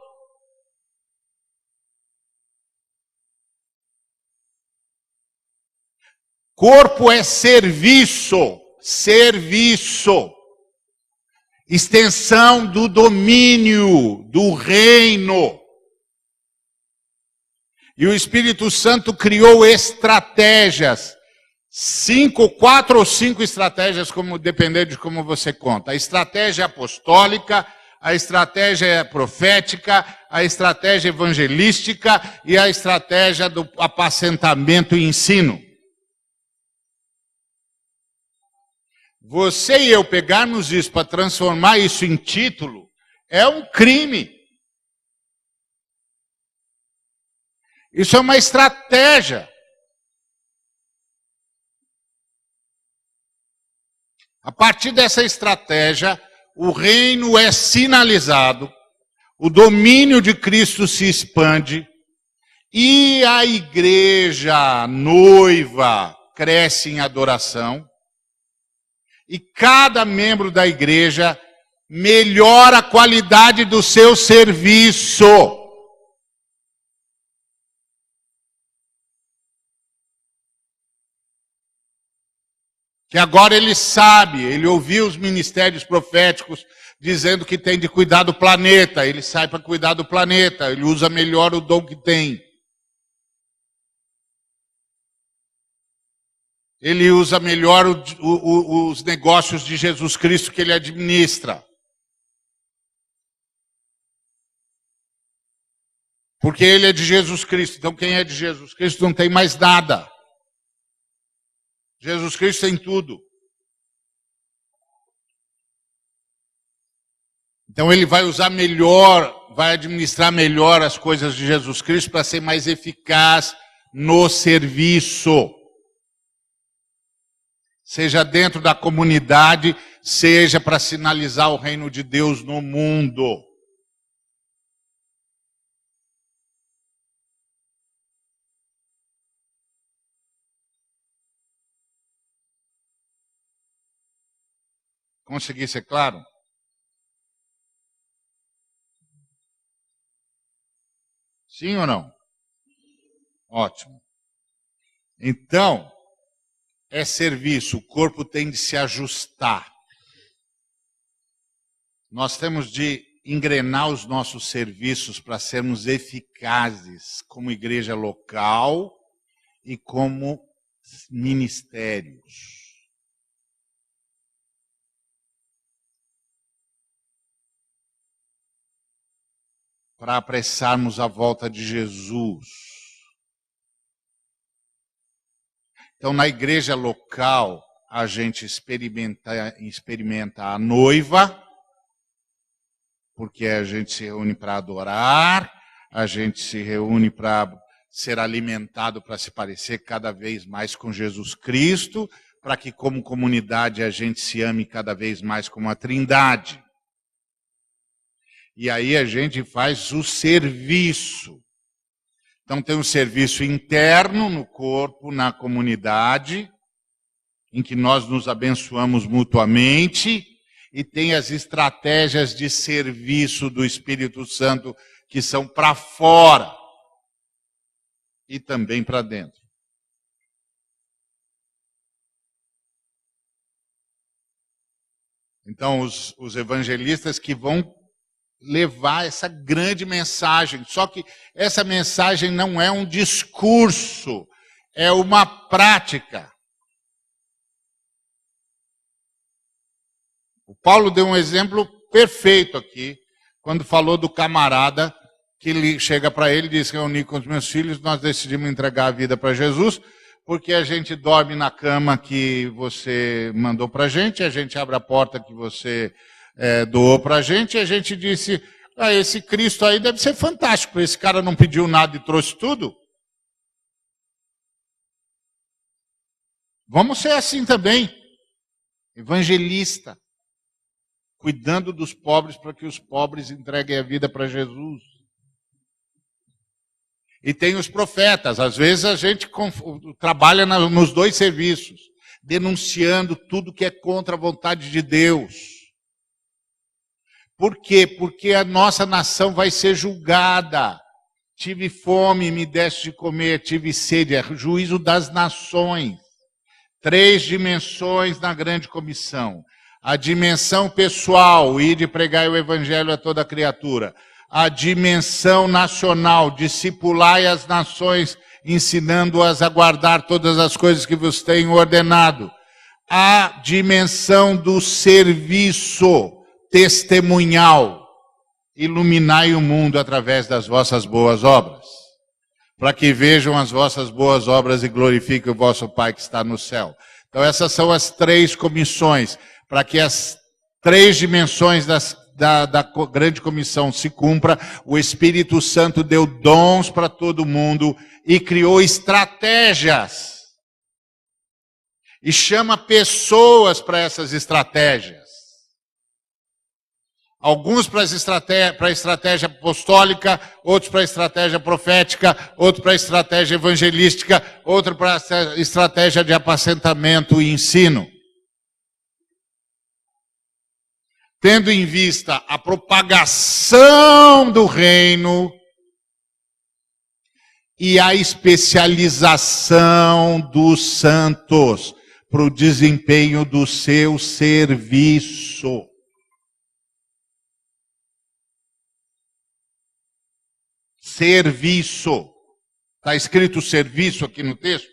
Corpo é serviço, extensão do domínio, do reino. E o Espírito Santo criou estratégias, 4 ou 5 estratégias, dependendo de como você conta. A estratégia apostólica, a estratégia profética, a estratégia evangelística e a estratégia do apacentamento e ensino. Você e eu pegarmos isso para transformar isso em título é um crime. Isso é uma estratégia. A partir dessa estratégia, o reino é sinalizado, o domínio de Cristo se expande e a igreja noiva cresce em adoração e cada membro da igreja melhora a qualidade do seu serviço. Que agora ele sabe, ele ouviu os ministérios proféticos dizendo que tem de cuidar do planeta, ele sai para cuidar do planeta, ele usa melhor o dom que tem. Ele usa melhor os negócios de Jesus Cristo que ele administra. Porque ele é de Jesus Cristo, então quem é de Jesus Cristo não tem mais nada. Jesus Cristo tem tudo. Então ele vai usar melhor, vai administrar melhor as coisas de Jesus Cristo para ser mais eficaz no serviço. Seja dentro da comunidade, seja para sinalizar o reino de Deus no mundo. Consegui ser claro? Sim ou não? Ótimo. Então, é serviço, o corpo tem de se ajustar. Nós temos de engrenar os nossos serviços para sermos eficazes como igreja local e como ministérios. Para apressarmos a volta de Jesus. Então, na igreja local, a gente experimenta a noiva, porque a gente se reúne para adorar, a gente se reúne para ser alimentado, para se parecer cada vez mais com Jesus Cristo, para que como comunidade a gente se ame cada vez mais como a Trindade. E aí a gente faz o serviço. Então tem um serviço interno no corpo, na comunidade, em que nós nos abençoamos mutuamente, e tem as estratégias de serviço do Espírito Santo que são para fora e também para dentro. Então os evangelistas que vão levar essa grande mensagem. Só que essa mensagem não é um discurso, é uma prática. O Paulo deu um exemplo perfeito aqui, quando falou do camarada que ele chega para ele e diz: reuni com os meus filhos, nós decidimos entregar a vida para Jesus, porque a gente dorme na cama que você mandou para a gente abre a porta que você doou para a gente, e a gente disse: esse Cristo aí deve ser fantástico, esse cara não pediu nada e trouxe tudo. Vamos ser assim também, evangelista, cuidando dos pobres para que os pobres entreguem a vida para Jesus. E tem os profetas, às vezes a gente trabalha nos dois serviços, denunciando tudo que é contra a vontade de Deus. Por quê? Porque a nossa nação vai ser julgada. Tive fome, me deste de comer, tive sede. É juízo das nações. 3 dimensões na grande comissão. A dimensão pessoal, ir e pregar o evangelho a toda criatura. A dimensão nacional, discipulai as nações, ensinando-as a guardar todas as coisas que vos tenho ordenado. A dimensão do serviço testemunhal. iluminai o mundo através das vossas boas obras, para que vejam as vossas boas obras e glorifiquem o vosso Pai que está no céu. Então essas são as 3 comissões, para que as 3 dimensões da grande comissão se cumpra. O Espírito Santo deu dons para todo mundo e criou estratégias. E chama pessoas para essas estratégias. Alguns para a estratégia apostólica, outros para a estratégia profética, outros para a estratégia evangelística, outros para a estratégia de apacentamento e ensino. Tendo em vista a propagação do reino e a especialização dos santos para o desempenho do seu serviço. Serviço. Está escrito serviço aqui no texto?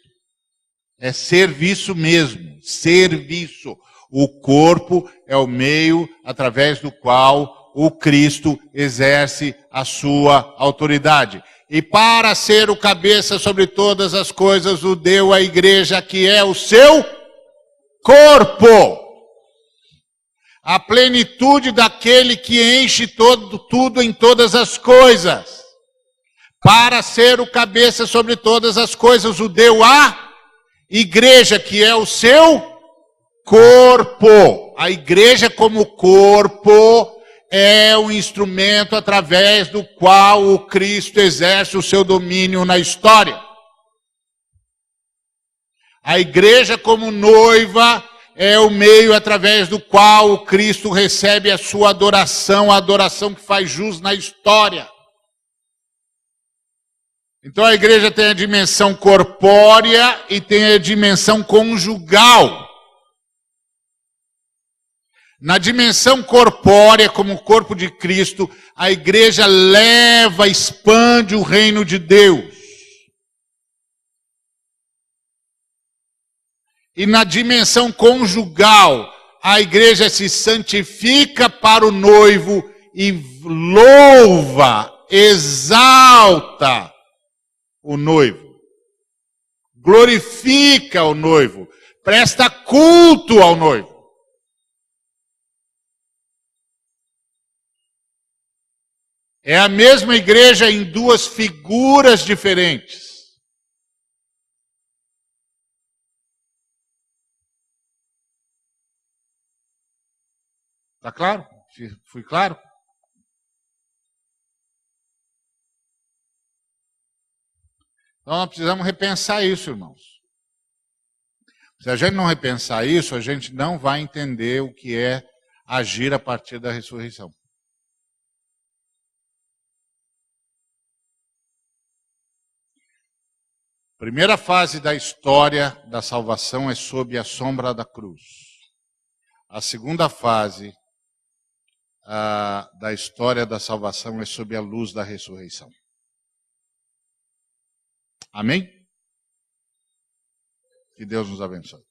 É serviço mesmo, serviço. O corpo é o meio através do qual o Cristo exerce a sua autoridade. E para ser o cabeça sobre todas as coisas, o deu à igreja, que é o seu corpo. A plenitude daquele que enche tudo em todas as coisas. Para ser o cabeça sobre todas as coisas, o deu à igreja, que é o seu corpo. A igreja como corpo é o instrumento através do qual o Cristo exerce o seu domínio na história. A igreja como noiva é o meio através do qual o Cristo recebe a sua adoração, a adoração que faz jus na história. Então a igreja tem a dimensão corpórea e tem a dimensão conjugal. Na dimensão corpórea, como corpo de Cristo, a igreja leva, expande o reino de Deus. E na dimensão conjugal, a igreja se santifica para o noivo e louva, exalta o noivo, glorifica o noivo, presta culto ao noivo. É a mesma igreja em 2 figuras diferentes. Está claro? Fui claro? Então nós precisamos repensar isso, irmãos. Se a gente não repensar isso, a gente não vai entender o que é agir a partir da ressurreição. A primeira fase da história da salvação é sob a sombra da cruz. A segunda fase da história da salvação é sob a luz da ressurreição. Amém? Que Deus nos abençoe.